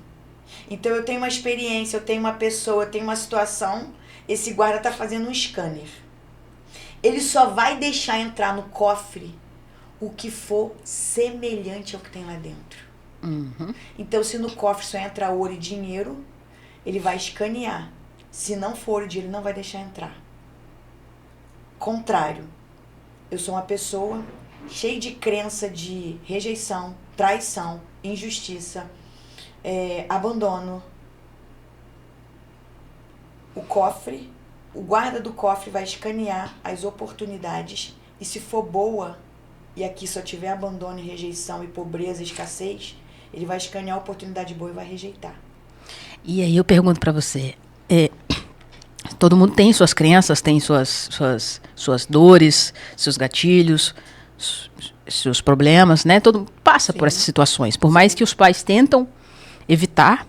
Então, eu tenho uma experiência, eu tenho uma pessoa, eu tenho uma situação, esse guarda está fazendo um scanner. Ele só vai deixar entrar no cofre o que for semelhante ao que tem lá dentro. Uhum. Então, se no cofre só entra ouro e dinheiro, ele vai escanear. Se não for ouro e dinheiro, ele não vai deixar entrar. Contrário, eu sou uma pessoa cheia de crença de rejeição, traição, injustiça, abandono. O cofre, o guarda do cofre vai escanear as oportunidades e se for boa, e aqui só tiver abandono, rejeição e pobreza, escassez, ele vai escanear a oportunidade boa e vai rejeitar. E aí eu pergunto para você, todo mundo tem suas crenças, tem suas dores, seus gatilhos, seus problemas, né? Todo mundo passa Sim. por essas situações. Por mais que os pais tentam evitar,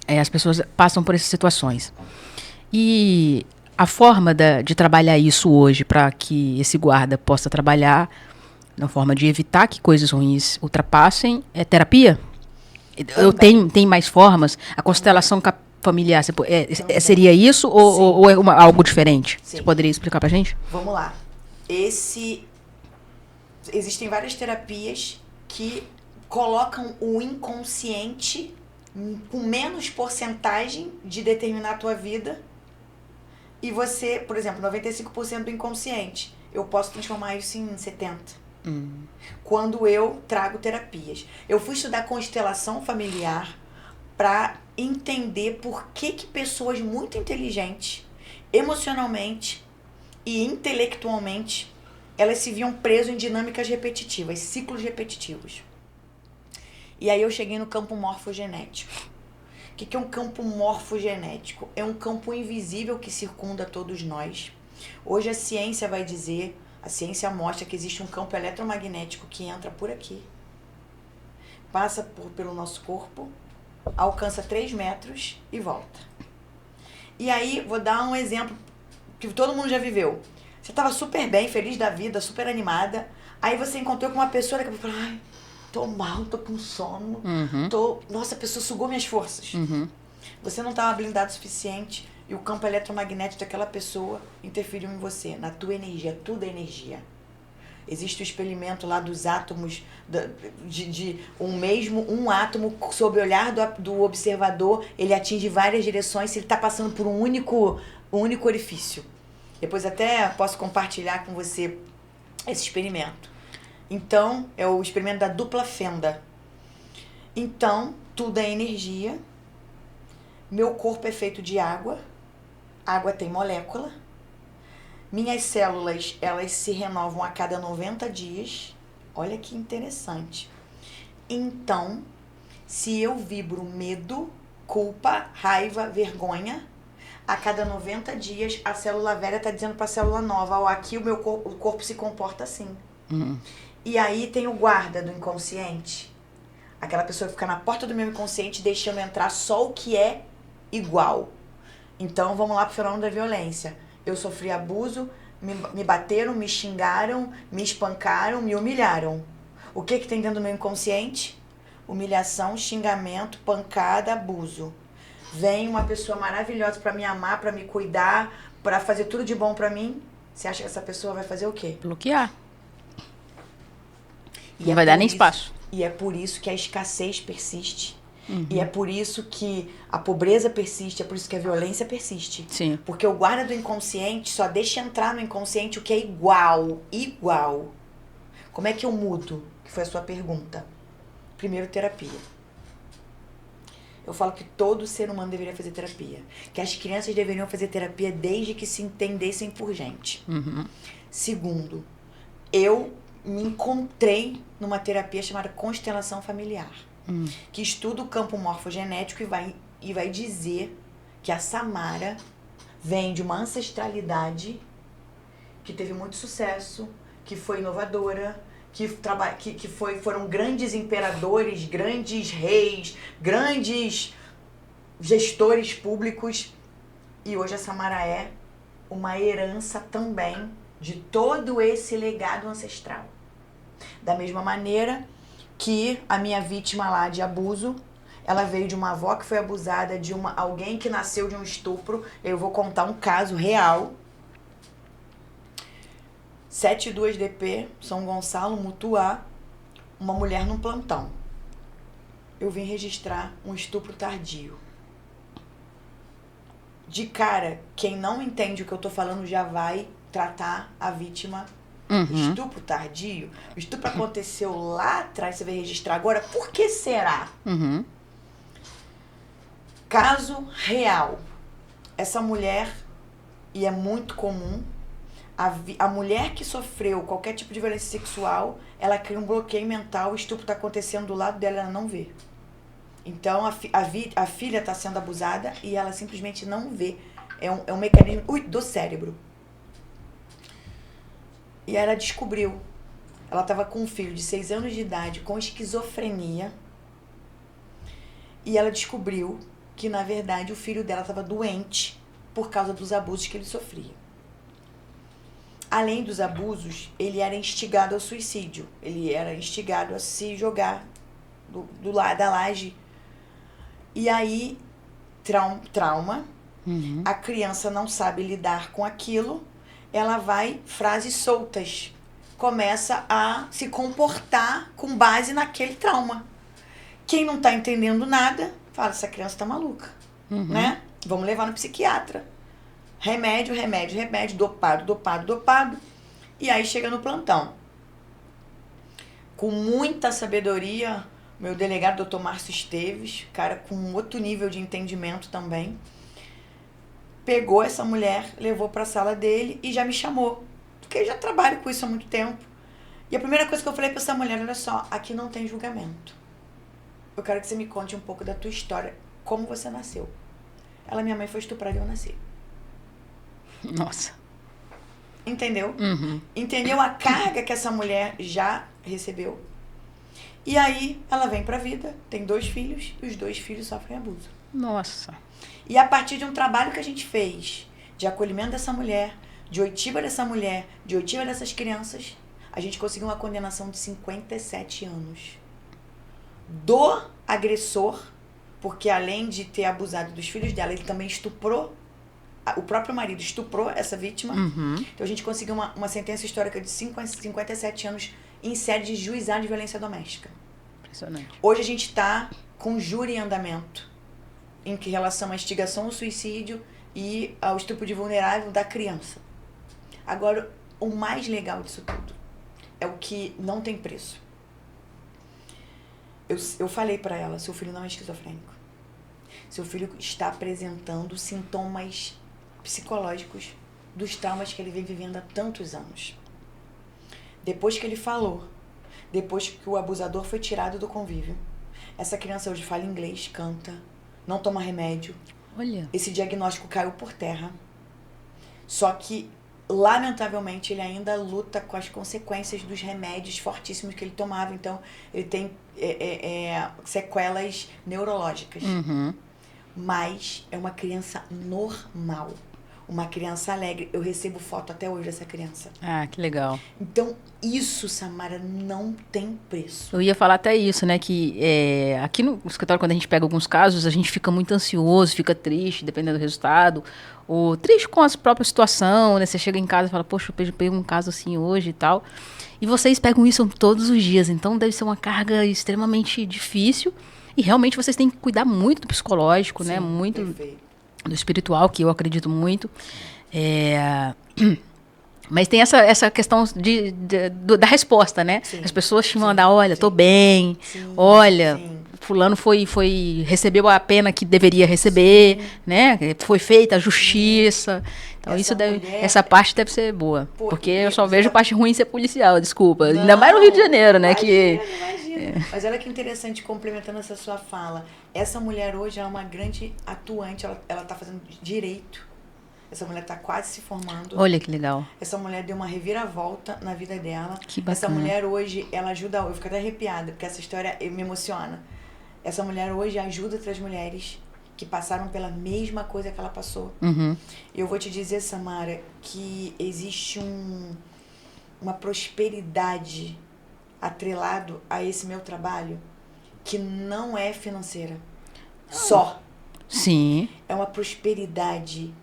as pessoas passam por essas situações. E a forma de trabalhar isso hoje, para que esse guarda possa trabalhar na forma de evitar que coisas ruins ultrapassem, é terapia? Tem mais formas? A constelação familiar seria isso ou é algo diferente? Sim. Você poderia explicar pra gente? Vamos lá. Existem várias terapias que colocam o inconsciente com menos porcentagem de determinar a tua vida. E você, por exemplo, 95% do inconsciente, eu posso transformar isso em 70%. Quando eu trago terapias. Eu fui estudar constelação familiar para entender por que pessoas muito inteligentes, emocionalmente e intelectualmente, elas se viam presas em dinâmicas repetitivas, ciclos repetitivos. E aí eu cheguei no campo morfogenético. O que é um campo morfogenético? É um campo invisível que circunda todos nós. Hoje a ciência vai dizer, a ciência mostra que existe um campo eletromagnético que entra por aqui, passa pelo nosso corpo, alcança 3 metros e volta. E aí, vou dar um exemplo que todo mundo já viveu. Você estava super bem, feliz da vida, super animada, aí você encontrou com uma pessoa, daqui a pouco, ai, tô mal, tô com sono, nossa, a pessoa sugou minhas forças. Você não estava blindado o suficiente e o campo eletromagnético daquela pessoa interferiu em você, na tua energia, tudo é energia. Existe o experimento lá dos átomos, um átomo, sob o olhar do observador, ele atinge várias direções se ele está passando por um único orifício. Depois até posso compartilhar com você esse experimento. Então, é o experimento da dupla fenda. Então, tudo é energia. Meu corpo é feito de água. Água tem molécula. Minhas células, elas se renovam a cada 90 dias. Olha que interessante. Então, se eu vibro medo, culpa, raiva, vergonha, a cada 90 dias a célula velha está dizendo para a célula nova, ó, aqui o corpo se comporta assim. E aí tem o guarda do inconsciente. Aquela pessoa que fica na porta do meu inconsciente deixando entrar só o que é igual. Então, vamos lá pro fenômeno da violência. Eu sofri abuso, me bateram, me xingaram, me espancaram, me humilharam. O que tem dentro do meu inconsciente? Humilhação, xingamento, pancada, abuso. Vem uma pessoa maravilhosa para me amar, para me cuidar, para fazer tudo de bom para mim. Você acha que essa pessoa vai fazer o quê? Bloquear. Não vai dar nem espaço. E é por isso que a escassez persiste. E é por isso que a pobreza persiste, é por isso que a violência persiste. Sim. Porque o guarda do inconsciente só deixa entrar no inconsciente o que é igual. Como é que eu mudo? Que foi a sua pergunta. Primeiro, terapia. Eu falo que todo ser humano deveria fazer terapia. Que as crianças deveriam fazer terapia desde que se entendessem por gente. Segundo, eu me encontrei numa terapia chamada constelação familiar. Que estuda o campo morfogenético e vai dizer que a Samara vem de uma ancestralidade que teve muito sucesso, que foi inovadora, foram grandes imperadores, grandes reis, grandes gestores públicos. E hoje a Samara é uma herança também de todo esse legado ancestral. Da mesma maneira que a minha vítima lá de abuso, ela veio de uma avó que foi abusada, de alguém que nasceu de um estupro. Eu vou contar um caso real. 72 DP, São Gonçalo, Mutuá, uma mulher num plantão. Eu vim registrar um estupro tardio. De cara, quem não entende o que eu tô falando já vai tratar a vítima. Estupro tardio. O estupro aconteceu lá atrás, você vai registrar agora. Por que será? Caso real. Essa mulher, e é muito comum, a mulher que sofreu qualquer tipo de violência sexual, ela cria um bloqueio mental, o estupro está acontecendo do lado dela, ela não vê. Então, a filha está sendo abusada e ela simplesmente não vê. É um mecanismo do cérebro. E aí ela descobriu. Ela estava com um filho de 6 anos de idade, com esquizofrenia. E ela descobriu que, na verdade, o filho dela estava doente por causa dos abusos que ele sofria. Além dos abusos, ele era instigado ao suicídio. Ele era instigado a se jogar da laje. E aí, trauma, a criança não sabe lidar com aquilo, ela vai, frases soltas, começa a se comportar com base naquele trauma. Quem não tá entendendo nada, fala, essa criança tá maluca, né? Vamos levar no psiquiatra. Remédio, dopado. E aí chega no plantão. Com muita sabedoria, meu delegado, Dr. Márcio Esteves, cara com outro nível de entendimento também, pegou essa mulher, levou para a sala dele e já me chamou. Porque eu já trabalho com isso há muito tempo. E a primeira coisa que eu falei para essa mulher, olha só, aqui não tem julgamento. Eu quero que você me conte um pouco da tua história, como você nasceu. Ela, minha mãe foi estuprada e eu nasci. Nossa. Entendeu? Entendeu a carga que essa mulher já recebeu? E aí, ela vem pra vida, tem 2 filhos, e os 2 filhos sofrem abuso. Nossa. E a partir de um trabalho que a gente fez, de acolhimento dessa mulher, de oitiva dessa mulher, de oitiva dessas crianças, a gente conseguiu uma condenação de 57 anos. Do agressor, porque além de ter abusado dos filhos dela, ele também estuprou, o próprio marido estuprou essa vítima. Então a gente conseguiu uma sentença histórica de 57 anos em série de juizado de violência doméstica. Impressionante. Hoje a gente está com júri em andamento em relação à instigação ao suicídio e ao estupro de vulnerável da criança. Agora, o mais legal disso tudo é o que não tem preço. Eu falei para ela, seu filho não é esquizofrênico. Seu filho está apresentando sintomas psicológicos dos traumas que ele vem vivendo há tantos anos. Depois que ele falou, depois que o abusador foi tirado do convívio, essa criança hoje fala inglês, canta, não toma remédio. Olha. Esse diagnóstico caiu por terra. Só que, lamentavelmente, ele ainda luta com as consequências dos remédios fortíssimos que ele tomava. Então, ele tem sequelas neurológicas. Mas é uma criança normal. Uma criança alegre. Eu recebo foto até hoje dessa criança. Ah, que legal. Então, isso, Samara, não tem preço. Eu ia falar até isso, né? Que aqui no escritório, quando a gente pega alguns casos, a gente fica muito ansioso, fica triste, dependendo do resultado. Ou triste com a própria situação, né? Você chega em casa e fala, poxa, eu peguei um caso assim hoje e tal. E vocês pegam isso todos os dias. Então, deve ser uma carga extremamente difícil. E realmente vocês têm que cuidar muito do psicológico, né? Muito do espiritual, que eu acredito muito. Mas tem essa questão da resposta, né? Sim, as pessoas te mandam, olha, tô bem, olha, fulano recebeu a pena que deveria receber, né? Foi feita a justiça. Então essa parte deve ser boa. Porque eu só vejo parte ruim ser policial, desculpa. Não, ainda mais no Rio de Janeiro, né? Imagina. Mas olha que interessante, complementando essa sua fala. Essa mulher hoje é uma grande atuante, ela tá fazendo direito. Essa mulher está quase se formando. Olha que legal. Essa mulher deu uma reviravolta na vida dela. Que bacana. Essa mulher hoje, ela ajuda... Eu fico até arrepiada, porque essa história me emociona. Essa mulher hoje ajuda outras mulheres que passaram pela mesma coisa que ela passou. Uhum. Eu vou te dizer, Samara, que existe uma prosperidade atrelado a esse meu trabalho que não é financeira. Só. Sim. É uma prosperidade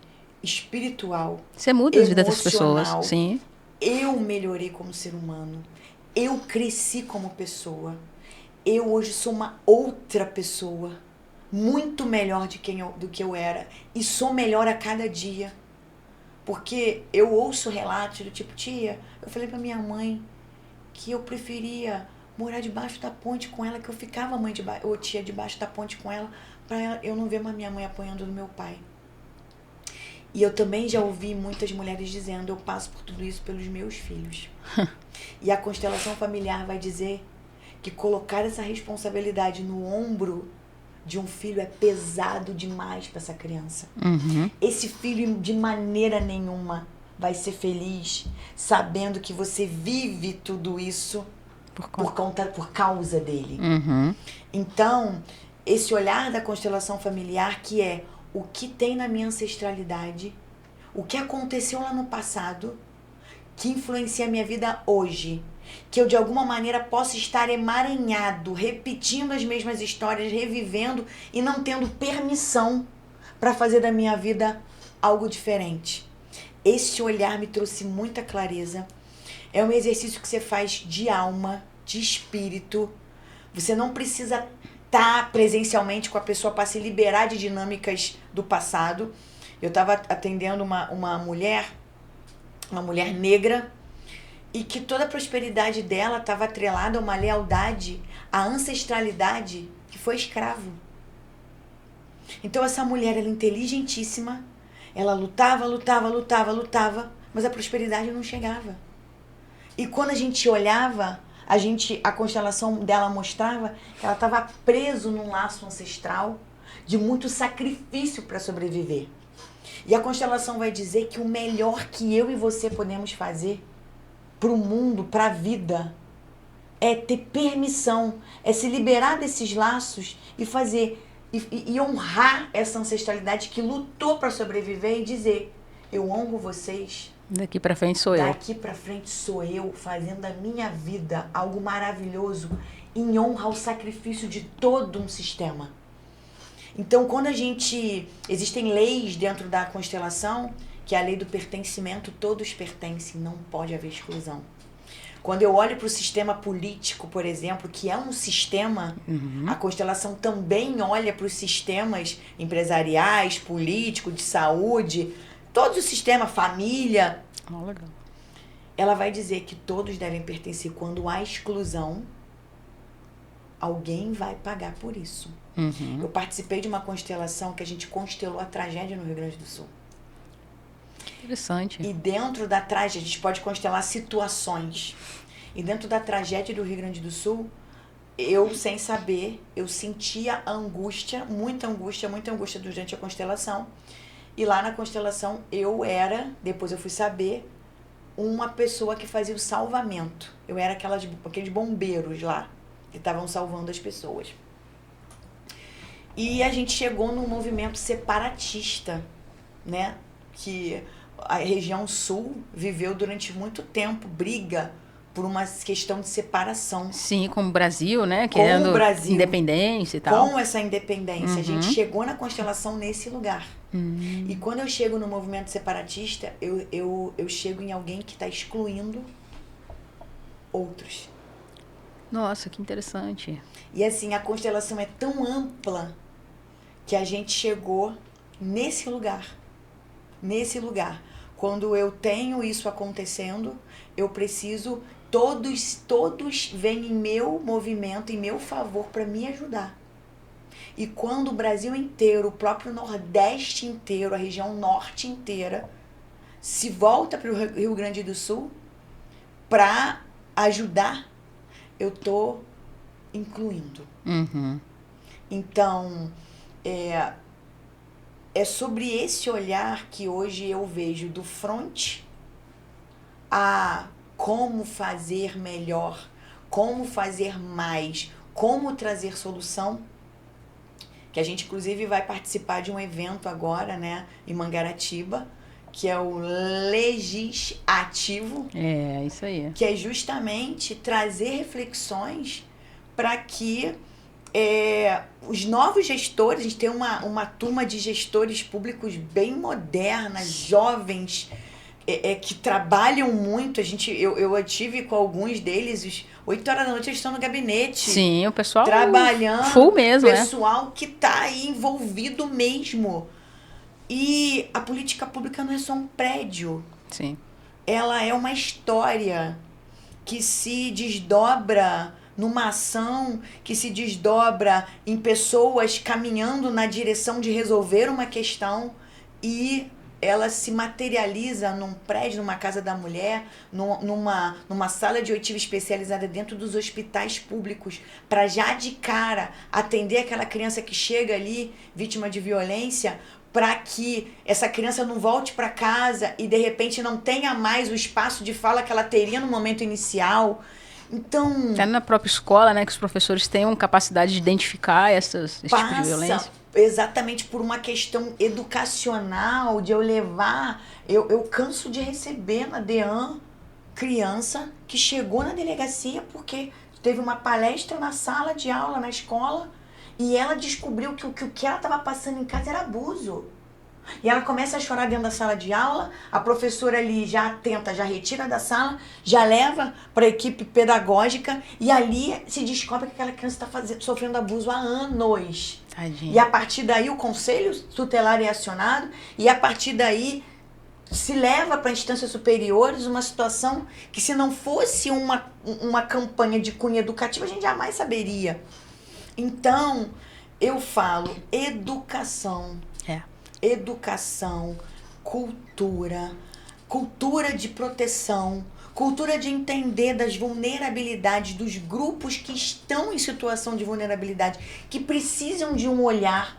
espiritual. Você muda a vida das emocional. pessoas. Sim. Eu melhorei como ser humano. Eu cresci como pessoa. Eu hoje sou uma outra pessoa. Muito melhor do que eu era. E sou melhor a cada dia. Porque eu ouço relatos do tipo, tia, eu falei pra minha mãe que eu preferia morar debaixo da ponte com ela, que eu ficava ou tia debaixo da ponte com ela, pra eu não ver mais minha mãe apanhando do meu pai. E eu também já ouvi muitas mulheres dizendo, eu passo por tudo isso pelos meus filhos. E a constelação familiar vai dizer que colocar essa responsabilidade no ombro de um filho é pesado demais para essa criança. Uhum. Esse filho de maneira nenhuma vai ser feliz sabendo que você vive tudo isso por causa dele. Uhum. Então, esse olhar da constelação familiar, que é o que tem na minha ancestralidade, o que aconteceu lá no passado, que influencia a minha vida hoje, que eu de alguma maneira possa estar emaranhado, repetindo as mesmas histórias, revivendo e não tendo permissão para fazer da minha vida algo diferente. Esse olhar me trouxe muita clareza. É um exercício que você faz de alma, de espírito. Você não precisa estar presencialmente com a pessoa para se liberar de dinâmicas do passado. Eu estava atendendo uma mulher negra, e que toda a prosperidade dela estava atrelada a uma lealdade, à ancestralidade, que foi escravo. Então essa mulher, ela é inteligentíssima, ela lutava, mas a prosperidade não chegava. E quando a gente olhava, a constelação dela mostrava que ela estava presa num laço ancestral de muito sacrifício para sobreviver. E a constelação vai dizer que o melhor que eu e você podemos fazer para o mundo, para a vida, é ter permissão, é se liberar desses laços e fazer, e honrar essa ancestralidade que lutou para sobreviver e dizer, eu honro vocês. Daqui para frente sou eu. Daqui para frente sou eu, fazendo da minha vida algo maravilhoso em honra ao sacrifício de todo um sistema. Então, quando existem leis dentro da constelação, que é a lei do pertencimento, todos pertencem, não pode haver exclusão. Quando eu olho para o sistema político, por exemplo, que é um sistema, a constelação também olha para os sistemas empresariais, políticos, de saúde, todo o sistema, família. Oh, legal. Ela vai dizer que todos devem pertencer. Quando há exclusão, alguém vai pagar por isso. Uhum. Eu participei de uma constelação que a gente constelou a tragédia no Rio Grande do Sul. Interessante. E dentro da tragédia, a gente pode constelar situações. E dentro da tragédia do Rio Grande do Sul, eu, sem saber, eu sentia angústia, muita angústia durante a constelação. E lá na constelação, depois eu fui saber, uma pessoa que fazia o salvamento. Eu era aqueles bombeiros lá, que estavam salvando as pessoas. E a gente chegou num movimento separatista, né? Que a região sul viveu durante muito tempo briga por uma questão de separação. Sim, como o Brasil, né? Com o Brasil, independência e tal. Com essa independência. A gente chegou na constelação nesse lugar. E quando eu chego no movimento separatista, eu chego em alguém que está excluindo outros. Nossa, que interessante. E assim, a constelação é tão ampla que a gente chegou nesse lugar. Nesse lugar. Quando eu tenho isso acontecendo, eu preciso... Todos vêm em meu movimento, em meu favor, para me ajudar. E quando o Brasil inteiro, o próprio Nordeste inteiro, a região Norte inteira, se volta para o Rio Grande do Sul para ajudar, eu estou incluindo. Uhum. Então, é sobre esse olhar que hoje eu vejo do front a como fazer melhor, como fazer mais, como trazer solução, que a gente inclusive vai participar de um evento agora, né, em Mangaratiba, que é o Legisativo. É, isso aí. Que é justamente trazer reflexões para que os novos gestores, a gente tem uma turma de gestores públicos bem moderna, jovens, que trabalham muito. Eu tive com alguns deles, 8 horas da noite eles estão no gabinete. Sim, o pessoal trabalhando, full mesmo, pessoal que está aí envolvido mesmo. E a política pública não é só um prédio. Sim. Ela é uma história que se desdobra numa ação, que se desdobra em pessoas caminhando na direção de resolver uma questão, e ela se materializa num prédio, numa casa da mulher, numa sala de oitiva especializada dentro dos hospitais públicos, para já de cara atender aquela criança que chega ali, vítima de violência, para que essa criança não volte para casa e de repente não tenha mais o espaço de fala que ela teria no momento inicial. Então, até na própria escola, né, que os professores tenham capacidade de identificar esse tipo de violência. Exatamente por uma questão educacional, de eu levar... Eu canso de receber na DEAN criança que chegou na delegacia porque teve uma palestra na sala de aula, na escola, e ela descobriu que o que ela estava passando em casa era abuso. E ela começa a chorar dentro da sala de aula, a professora ali já atenta, já retira da sala, já leva para a equipe pedagógica, e ali se descobre que aquela criança está sofrendo abuso há anos. Tadinha. E a partir daí o conselho tutelar é acionado, e a partir daí se leva para instâncias superiores uma situação que, se não fosse uma campanha de cunho educativo, a gente jamais saberia. Então, eu falo educação. Educação, cultura de proteção, cultura de entender das vulnerabilidades dos grupos que estão em situação de vulnerabilidade, que precisam de um olhar.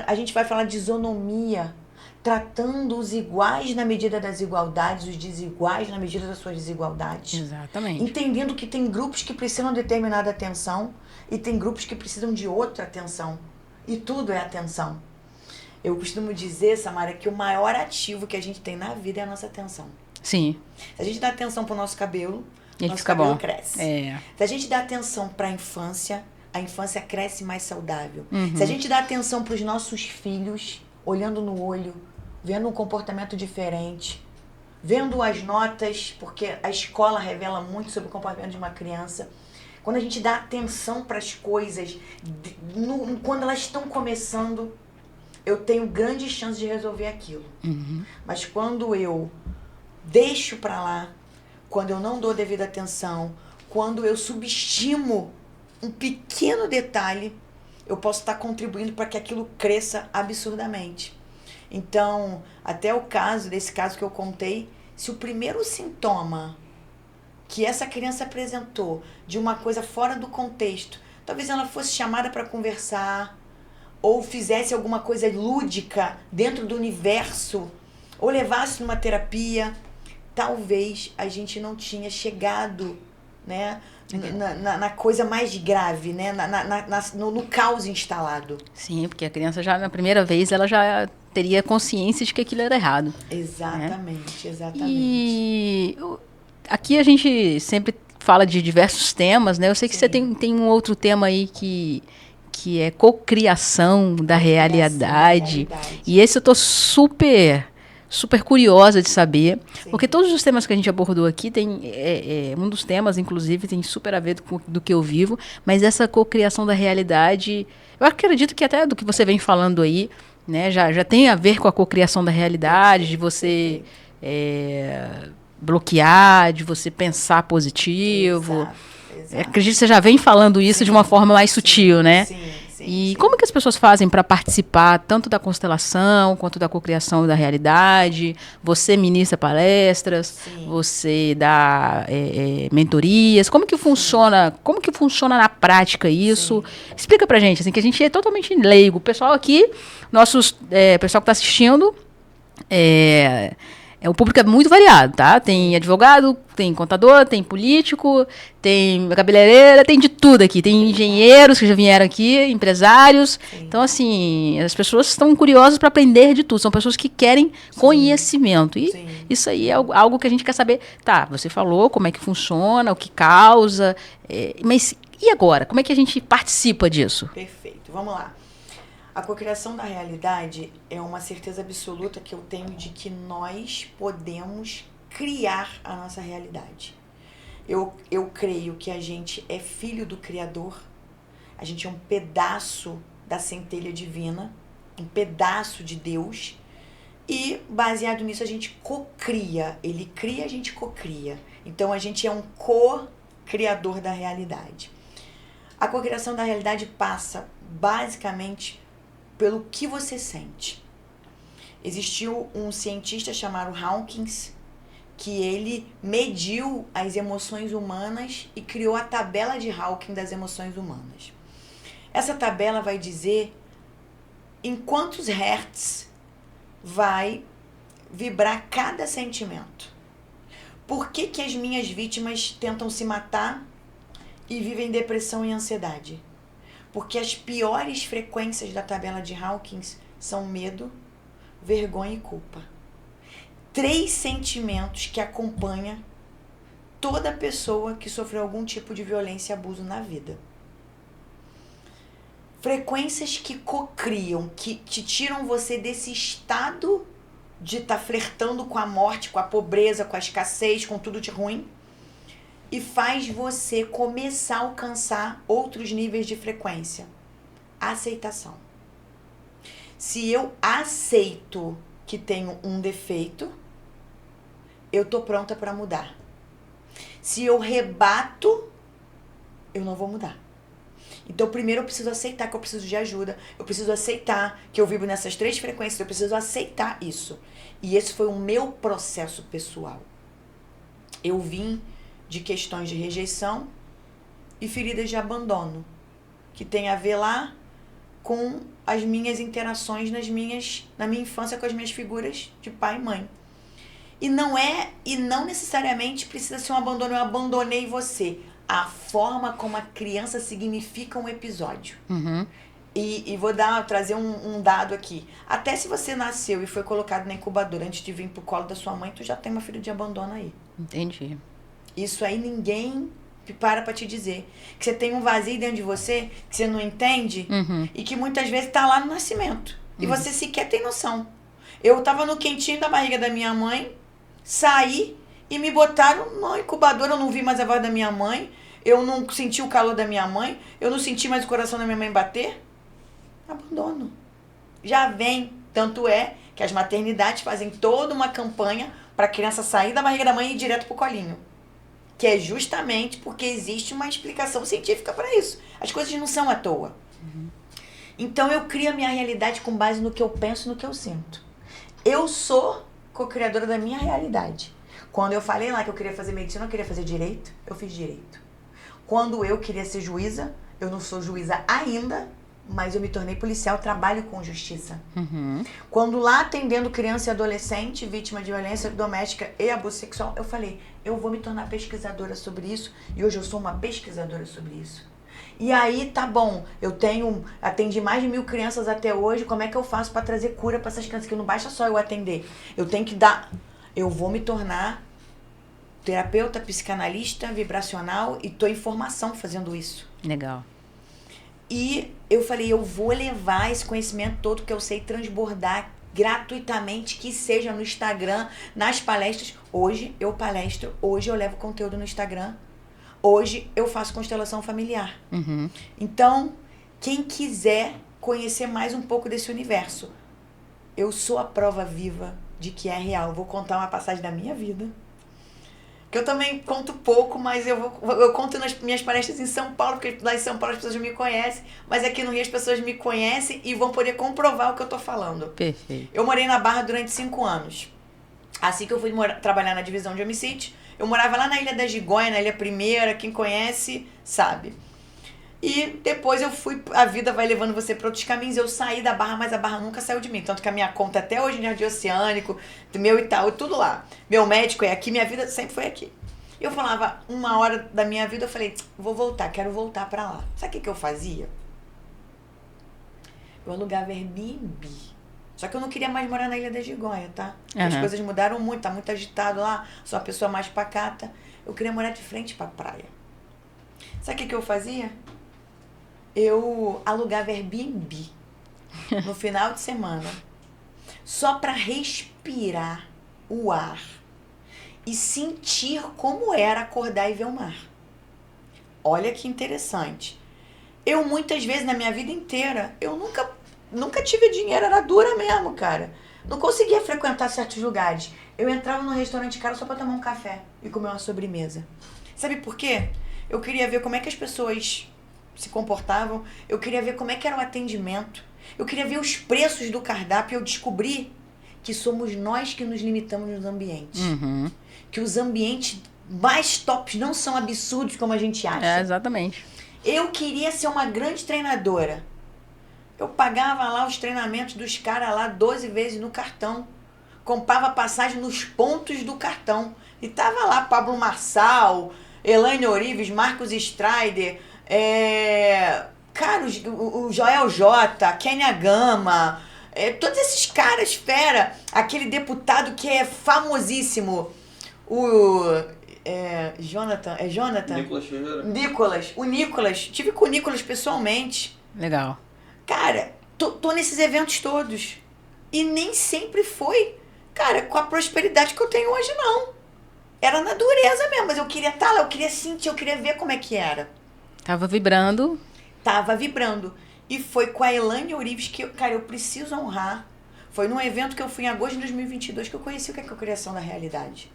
A gente vai falar de isonomia, tratando os iguais na medida das igualdades, os desiguais na medida das suas desigualdades. Exatamente. Entendendo que tem grupos que precisam de determinada atenção e tem grupos que precisam de outra atenção. E tudo é atenção. Eu costumo dizer, Samara, que o maior ativo que a gente tem na vida é a nossa atenção. Sim. Se a gente dá atenção pro nosso cabelo, nosso cabelo bom. cresce. É. Se a gente dá atenção para a infância cresce mais saudável. Se a gente dá atenção para os nossos filhos, olhando no olho, vendo um comportamento diferente, vendo as notas, porque a escola revela muito sobre o comportamento de uma criança. Quando a gente dá atenção para as coisas, quando elas estão começando, eu tenho grandes chances de resolver aquilo. Mas quando eu deixo para lá, quando eu não dou devida atenção, quando eu subestimo um pequeno detalhe, eu posso estar contribuindo para que aquilo cresça absurdamente. Então, até desse caso que eu contei, se o primeiro sintoma que essa criança apresentou de uma coisa fora do contexto, talvez ela fosse chamada para conversar, ou fizesse alguma coisa lúdica dentro do universo, ou levasse numa terapia, talvez a gente não tinha chegado, né, na coisa mais grave, né, no caos instalado. Sim, porque a criança já, na primeira vez, ela já teria consciência de que aquilo era errado. Exatamente, né? Exatamente. E aqui a gente sempre fala de diversos temas, né? Eu sei que Sim. Você tem um outro tema aí que é cocriação da realidade. E esse eu tô super curiosa de saber, Sim. porque todos os temas que a gente abordou aqui tem um dos temas, inclusive, tem super a ver do que eu vivo, mas essa cocriação da realidade, eu acredito que até do que você vem falando aí, né, já tem a ver com a cocriação da realidade, de você bloquear, de você pensar positivo. Exato. Acredito que você já vem falando isso de uma forma mais sutil, né? Sim. E como que as pessoas fazem para participar tanto da constelação quanto da cocriação da realidade? Você ministra palestras, você dá mentorias. Como que funciona? Como que funciona na prática isso? Explica pra gente, assim, que a gente é totalmente leigo. O pessoal aqui, pessoal que está assistindo, o público é muito variado, tá? Tem advogado, tem contador, tem político, tem cabeleireira, tem de tudo aqui. Tem engenheiros que já vieram aqui, empresários. Sim. Então, assim, as pessoas estão curiosas para aprender de tudo. São pessoas que querem conhecimento. E isso aí é algo que a gente quer saber. Tá, você falou como é que funciona, o que causa, mas e agora? Como é que a gente participa disso? Perfeito, vamos lá. A cocriação da realidade é uma certeza absoluta que eu tenho de que nós podemos criar a nossa realidade. Eu creio que a gente é filho do Criador, a gente é um pedaço da centelha divina, um pedaço de Deus, e baseado nisso a gente cocria. Ele cria, a gente cocria. Então a gente é um co-criador da realidade. A cocriação da realidade passa basicamente pelo que você sente. Existiu um cientista chamado Hawkins, que ele mediu as emoções humanas e criou a tabela de Hawkins das emoções humanas. Essa tabela vai dizer em quantos hertz vai vibrar cada sentimento. Por que que as minhas vítimas tentam se matar e vivem depressão e ansiedade? Porque as piores frequências da tabela de Hawkins são medo, vergonha e culpa. 3 sentimentos que acompanham toda pessoa que sofreu algum tipo de violência e abuso na vida. Frequências que cocriam, que te tiram você desse estado de estar flertando com a morte, com a pobreza, com a escassez, com tudo de ruim, e faz você começar a alcançar outros níveis de frequência. Aceitação. Se eu aceito que tenho um defeito, eu tô pronta para mudar. Se eu rebato, eu não vou mudar. Então, primeiro eu preciso aceitar que eu preciso de ajuda. Eu preciso aceitar que eu vibro nessas 3 frequências. Eu preciso aceitar isso. E esse foi o meu processo pessoal. Eu vim de questões de rejeição e feridas de abandono, que tem a ver lá com as minhas interações na minha infância com as minhas figuras de pai e mãe. E não necessariamente precisa ser um abandono, eu abandonei você. A forma como a criança significa um episódio. Uhum. E vou trazer um dado aqui. Até se você nasceu e foi colocado na incubadora antes de vir pro colo da sua mãe, tu já tem uma filha de abandono aí. Entendi. Isso aí ninguém para te dizer. Que você tem um vazio dentro de você, que você não entende, e que muitas vezes tá lá no nascimento. E você sequer tem noção. Eu tava no quentinho da barriga da minha mãe, saí e me botaram na incubadora, eu não vi mais a voz da minha mãe, eu não senti o calor da minha mãe, eu não senti mais o coração da minha mãe bater. Abandono. Já vem. Tanto é que as maternidades fazem toda uma campanha para a criança sair da barriga da mãe e ir direto pro colinho. Que é justamente porque existe uma explicação científica para isso. As coisas não são à toa. Então eu crio a minha realidade com base no que eu penso e no que eu sinto. Eu sou co-criadora da minha realidade. Quando eu falei lá que eu queria fazer medicina, eu queria fazer direito, eu fiz direito. Quando eu queria ser juíza, eu não sou juíza ainda, mas eu me tornei policial, trabalho com justiça. Quando lá atendendo criança e adolescente, vítima de violência doméstica e abuso sexual, eu falei, eu vou me tornar pesquisadora sobre isso, e hoje eu sou uma pesquisadora sobre isso. E aí, tá bom, atendi mais de 1000 crianças até hoje, como é que eu faço para trazer cura para essas crianças? Que não basta só eu atender, eu vou me tornar terapeuta, psicanalista, vibracional, e tô em formação fazendo isso. Legal. E eu falei, eu vou levar esse conhecimento todo que eu sei transbordar gratuitamente, que seja no Instagram, nas palestras. Hoje eu palestro, hoje eu levo conteúdo no Instagram, hoje eu faço constelação familiar. Então, quem quiser conhecer mais um pouco desse universo, eu sou a prova viva de que é real. Vou contar uma passagem da minha vida. que eu também conto pouco, mas eu conto nas minhas palestras em São Paulo, porque lá em São Paulo as pessoas me conhecem, mas aqui no Rio as pessoas me conhecem e vão poder comprovar o que eu tô falando. Perfeito. Eu morei na Barra durante 5 anos. Assim que eu fui trabalhar na divisão de homicídios, eu morava lá na Ilha da Gigonha, na Ilha Primeira, quem conhece sabe. E depois a vida vai levando você para outros caminhos. Eu saí da Barra, mas a Barra nunca saiu de mim. Tanto que a minha conta até hoje em Jardim Oceânico, do meu Itaú, tudo lá. Meu médico é aqui, minha vida sempre foi aqui. Eu falava, uma hora da minha vida, eu falei, vou voltar, quero voltar para lá. Sabe o que eu fazia? Eu alugava Airbnb. Só que eu não queria mais morar na Ilha da Gigonha, tá? Porque as coisas mudaram muito, tá muito agitado lá, sou uma pessoa mais pacata. Eu queria morar de frente pra praia. Sabe o que eu fazia? Eu alugava Airbnb no final de semana, só para respirar o ar e sentir como era acordar e ver o mar. Olha que interessante. Eu muitas vezes na minha vida inteira, eu nunca tive dinheiro, era dura mesmo, cara. Não conseguia frequentar certos lugares. Eu entrava num restaurante caro só para tomar um café e comer uma sobremesa. Sabe por quê? Eu queria ver como é que as pessoas se comportavam, eu queria ver como é que era o atendimento, eu queria ver os preços do cardápio. Eu descobri que somos nós que nos limitamos nos ambientes. Que os ambientes mais tops não são absurdos como a gente acha. É, exatamente. Eu queria ser uma grande treinadora. Eu pagava lá os treinamentos dos caras lá 12 vezes no cartão. Comprava passagem nos pontos do cartão. E tava lá Pablo Marçal, Elaine Orives, Marcos Strider, cara, o Joel J, Kenia Gama, todos esses caras fera. Aquele deputado que é famosíssimo, Jonathan? Nicolas Ferreira. O Nicolas. Tive com o Nicolas pessoalmente. Legal. Cara, tô nesses eventos todos. E nem sempre foi, cara, com a prosperidade que eu tenho hoje, não. Era na dureza mesmo, mas eu queria estar lá, eu queria sentir, eu queria ver como é que era. Tava vibrando. Tava vibrando. E foi com a Elaine Orives que, cara, eu preciso honrar. Foi num evento que eu fui em agosto de 2022 que eu conheci o que é a criação da realidade.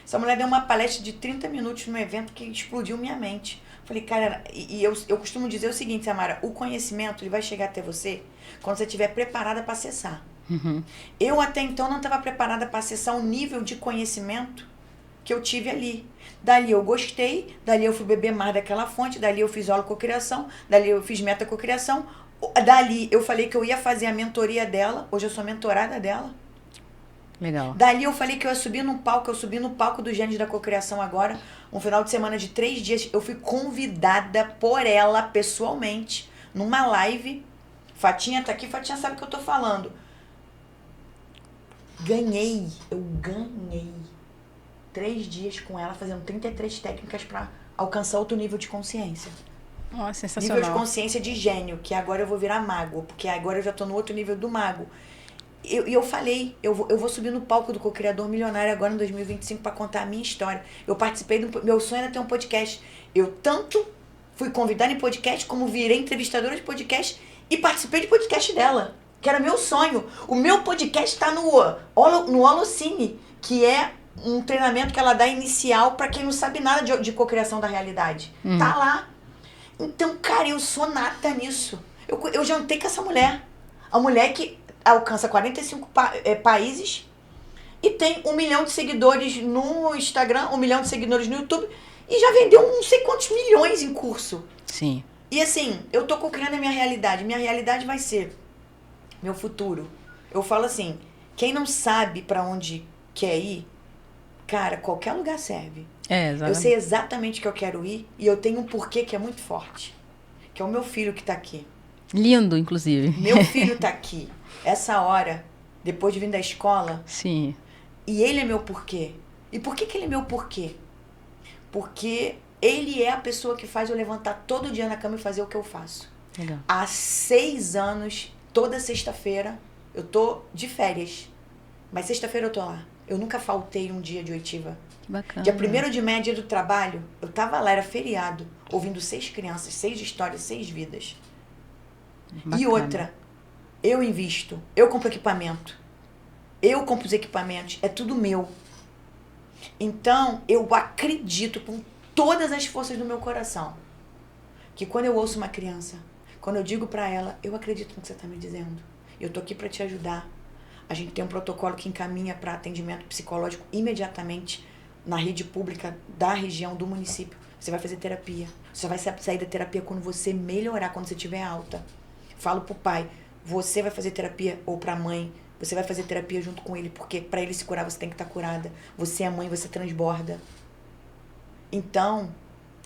Essa mulher deu uma palestra de 30 minutos num evento que explodiu minha mente. Falei, cara, e eu costumo dizer o seguinte, Samara, o conhecimento ele vai chegar até você quando você estiver preparada para acessar. Eu até então não estava preparada para acessar o nível de conhecimento que eu tive ali. Dali eu gostei, dali eu fui beber mais daquela fonte, dali eu fiz holococriação, dali eu fiz metacocriação, dali eu falei que eu ia fazer a mentoria dela, hoje eu sou mentorada dela. Legal. Dali eu falei que eu ia subir no palco, eu subi no palco do Gênesis da Cocriação agora, um final de semana de 3 dias, eu fui convidada por ela pessoalmente, numa live. Fatinha tá aqui, Fatinha sabe o que eu tô falando. Eu ganhei 3 dias com ela, fazendo 33 técnicas para alcançar outro nível de consciência. Nossa, sensacional. Nível de consciência de gênio, que agora eu vou virar mago, porque agora eu já tô no outro nível do mago. E eu falei, eu vou subir no palco do Co-Criador Milionário agora em 2025 para contar a minha história. Eu participei meu sonho era ter um podcast. Eu tanto fui convidada em podcast, como virei entrevistadora de podcast e participei de podcast dela, que era meu sonho. O meu podcast está no Holocine, que é um treinamento que ela dá inicial para quem não sabe nada de cocriação da realidade. Tá lá. Então, cara, eu sou nata nisso. Eu jantei com essa mulher. A mulher que alcança 45 países e tem 1 milhão de seguidores no Instagram, 1 milhão de seguidores no YouTube e já vendeu não sei quantos milhões em curso. Sim. E assim, eu tô cocriando a minha realidade. Minha realidade vai ser meu futuro. Eu falo assim, quem não sabe pra onde quer ir, cara, qualquer lugar serve. Exatamente. Eu sei exatamente que eu quero ir e eu tenho um porquê que é muito forte. Que é o meu filho que tá aqui. Lindo, inclusive. Meu filho tá aqui. Essa hora, depois de vir da escola. Sim. E ele é meu porquê. E por que ele é meu porquê? Porque ele é a pessoa que faz eu levantar todo dia na cama e fazer o que eu faço. Legal. Há 6 anos, toda sexta-feira, eu tô de férias. Mas sexta-feira eu tô lá. Eu nunca faltei um dia de oitiva. Que bacana. Dia 1º de maio, dia do trabalho, eu tava lá, era feriado, ouvindo 6 crianças, 6 histórias, 6 vidas. Bacana. E outra, eu invisto, eu compro equipamento, eu compro os equipamentos, é tudo meu. Então, eu acredito com todas as forças do meu coração que quando eu ouço uma criança, quando eu digo pra ela, eu acredito no que você tá me dizendo, eu tô aqui pra te ajudar. A gente tem um protocolo que encaminha para atendimento psicológico imediatamente na rede pública da região, do município. Você vai fazer terapia. Você vai sair da terapia quando você melhorar, quando você estiver alta. Falo pro pai, você vai fazer terapia, ou pra mãe, você vai fazer terapia junto com ele, porque pra ele se curar você tem que estar curada. Você é mãe, você transborda. Então,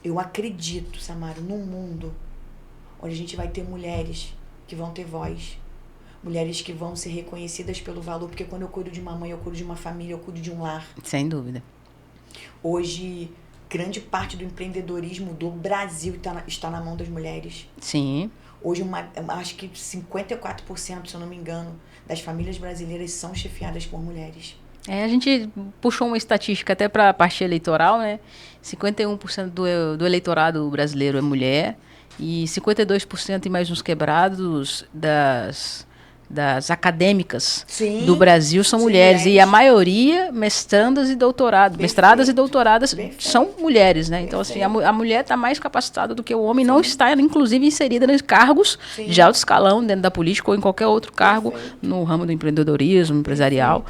eu acredito, Samara, num mundo onde a gente vai ter mulheres que vão ter voz. Mulheres que vão ser reconhecidas pelo valor, porque quando eu cuido de uma mãe, eu cuido de uma família, eu cuido de um lar. Sem dúvida. Hoje, grande parte do empreendedorismo do Brasil está na mão das mulheres. Sim. Hoje, acho que 54%, se eu não me engano, das famílias brasileiras são chefiadas por mulheres. A gente puxou uma estatística até para a parte eleitoral, né? 51% do eleitorado brasileiro é mulher e 52% e mais uns quebrados das acadêmicas Sim, do Brasil são mulheres. E a maioria mestradas e doutoradas. Mestradas e doutoradas são mulheres, né? Então, assim, a mulher está mais capacitada do que o homem, não está, inclusive, inserida nos cargos de alto escalão dentro da política ou em qualquer outro cargo no ramo do empreendedorismo, empresarial.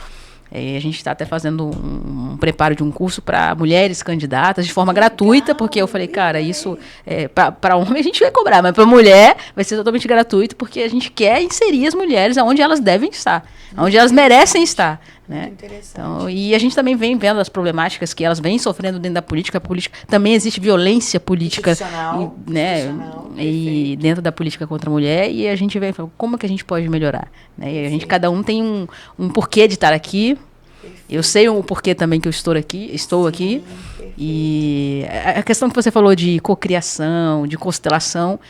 A gente está até fazendo um preparo de um curso para mulheres candidatas de forma gratuita, porque eu falei, cara, isso para homem a gente vai cobrar, mas para mulher vai ser totalmente gratuito, porque a gente quer inserir as mulheres onde elas devem estar, onde elas merecem estar. Né? Então, e a gente também vem vendo as problemáticas que elas vêm sofrendo dentro da política. A política também existe violência política, e dentro da política contra a mulher, e a gente vem falando, como é que a gente pode melhorar? Né? E a gente, cada um tem um porquê de estar aqui. Eu sei o porquê também que eu estou aqui. E a questão que você falou de cocriação, de constelação,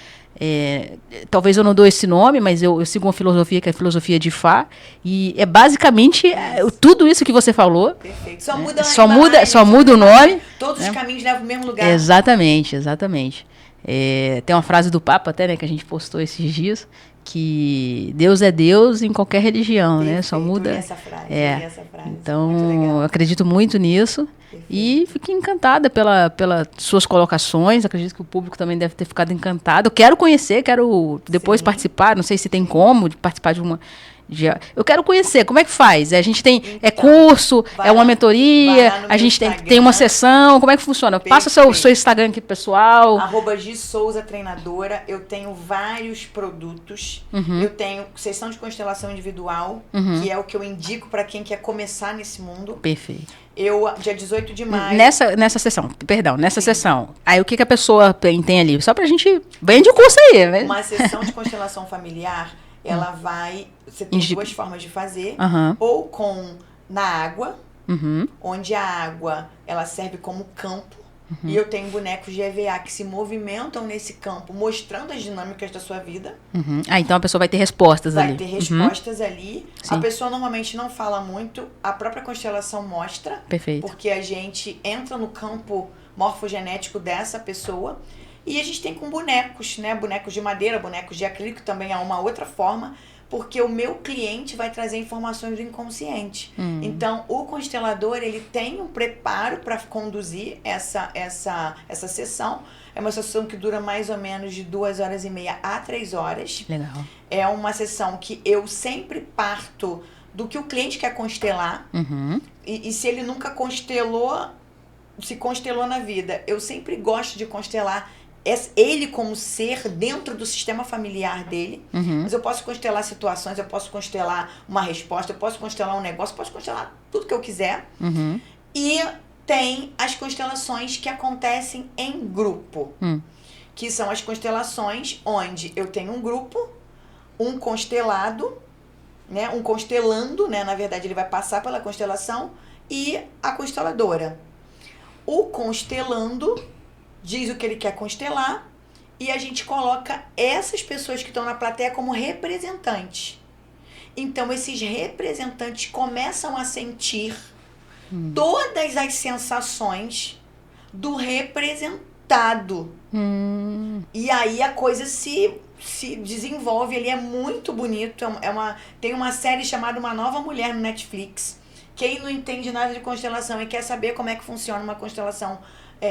talvez eu não dou esse nome, mas eu sigo uma filosofia que é a filosofia de Fá, e é basicamente tudo isso que você falou. Perfeito. Só muda o nome. Todos os caminhos levam ao mesmo lugar. Exatamente. Tem uma frase do Papa até, né, que a gente postou esses dias, que Deus é Deus em qualquer religião, perfeito, né? Só muda. Essa frase. Então, eu acredito muito nisso. Perfeito. E fiquei encantada pelas suas colocações. Acredito que o público também deve ter ficado encantado. Eu quero conhecer, quero depois participar. Não sei se tem como participar de uma. Eu quero conhecer, como é que faz? A gente tem curso, uma mentoria, a gente tem uma sessão, como é que funciona? Perfeito. Passa seu Instagram aqui, pessoal. @Gisouza Treinadora. Eu tenho vários produtos. Eu tenho sessão de constelação individual, que é o que eu indico para quem quer começar nesse mundo. Perfeito. Dia 18 de maio. Nessa sessão. Aí o que a pessoa tem ali? Só pra gente. Vende o curso aí, né? Uma sessão de constelação familiar. Ela você tem duas formas de fazer, ou na água, onde a água ela serve como campo, e eu tenho bonecos de EVA que se movimentam nesse campo, mostrando as dinâmicas da sua vida. Então a pessoa vai ter respostas ali. Vai ter respostas ali. Sim. A pessoa normalmente não fala muito, a própria constelação mostra. Perfeito. Porque a gente entra no campo morfogenético dessa pessoa. E a gente tem com bonecos, né? Bonecos de madeira, bonecos de acrílico, também é uma outra forma, porque o meu cliente vai trazer informações do inconsciente. Então, o constelador, ele tem um preparo para conduzir essa sessão. É uma sessão que dura mais ou menos de 2h30 a 3 horas. Legal. É uma sessão que eu sempre parto do que o cliente quer constelar. E se ele nunca se constelou na vida, eu sempre gosto de constelar ele como ser dentro do sistema familiar dele. Mas eu posso constelar situações, eu posso constelar uma resposta, eu posso constelar um negócio, eu posso constelar tudo que eu quiser. E tem as constelações que acontecem em grupo, que são as constelações onde eu tenho um grupo, um constelado, né, um constelando, né, na verdade ele vai passar pela constelação, e a consteladora. O constelando diz o que ele quer constelar, e a gente coloca essas pessoas que estão na plateia como representantes. Então, esses representantes começam a sentir todas as sensações do representado. E aí a coisa se desenvolve, ele é muito bonito. Tem uma série chamada Uma Nova Mulher no Netflix, Quem não entende nada de constelação e quer saber como é que funciona uma constelação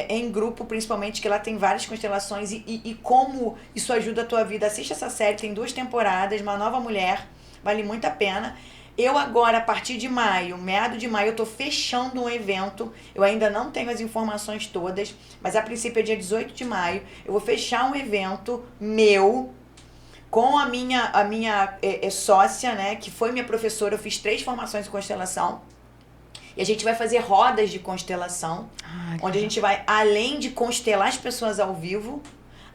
em grupo, principalmente, que lá tem várias constelações e como isso ajuda a tua vida, assiste essa série, tem 2 temporadas, Uma Nova Mulher, vale muito a pena. Eu agora, a partir de maio, meado de maio, eu tô fechando um evento. Eu ainda não tenho as informações todas, mas a princípio é dia 18 de maio. Eu vou fechar um evento meu com a minha sócia, né, que foi minha professora. Eu fiz 3 formações em constelação. E a gente vai fazer rodas de constelação, onde a gente vai, além de constelar as pessoas ao vivo,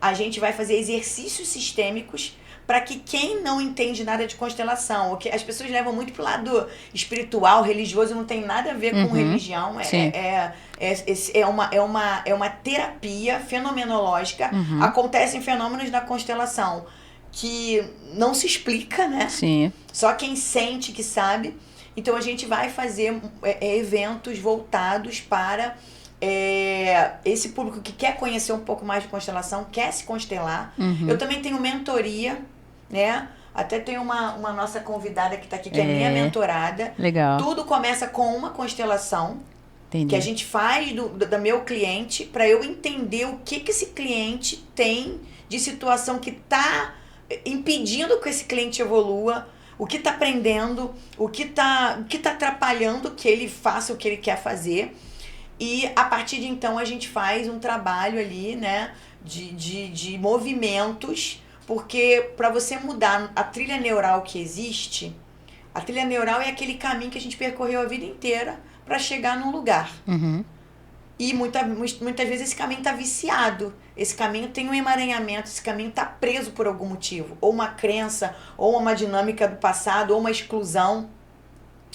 a gente vai fazer exercícios sistêmicos para que quem não entende nada de constelação, ou que as pessoas levam muito pro lado espiritual, religioso, não tem nada a ver com religião, é uma terapia fenomenológica. Acontecem fenômenos na constelação que não se explica, né? Sim. Só quem sente que sabe. Então a gente vai fazer eventos voltados para esse público que quer conhecer um pouco mais de constelação, quer se constelar. Eu também tenho mentoria, né? Até tem uma nossa convidada que está aqui, que é minha mentorada. Legal. Tudo começa com uma constelação. Entendi. Que a gente faz do meu cliente para eu entender o que esse cliente tem de situação que está impedindo que esse cliente evolua, o que está aprendendo, o que tá atrapalhando que ele faça o que ele quer fazer. E a partir de então a gente faz um trabalho ali, né, de movimentos, porque para você mudar a trilha neural que existe, a trilha neural é aquele caminho que a gente percorreu a vida inteira para chegar num lugar. E muitas vezes esse caminho está viciado, esse caminho tem um emaranhamento, esse caminho está preso por algum motivo, ou uma crença, ou uma dinâmica do passado, ou uma exclusão.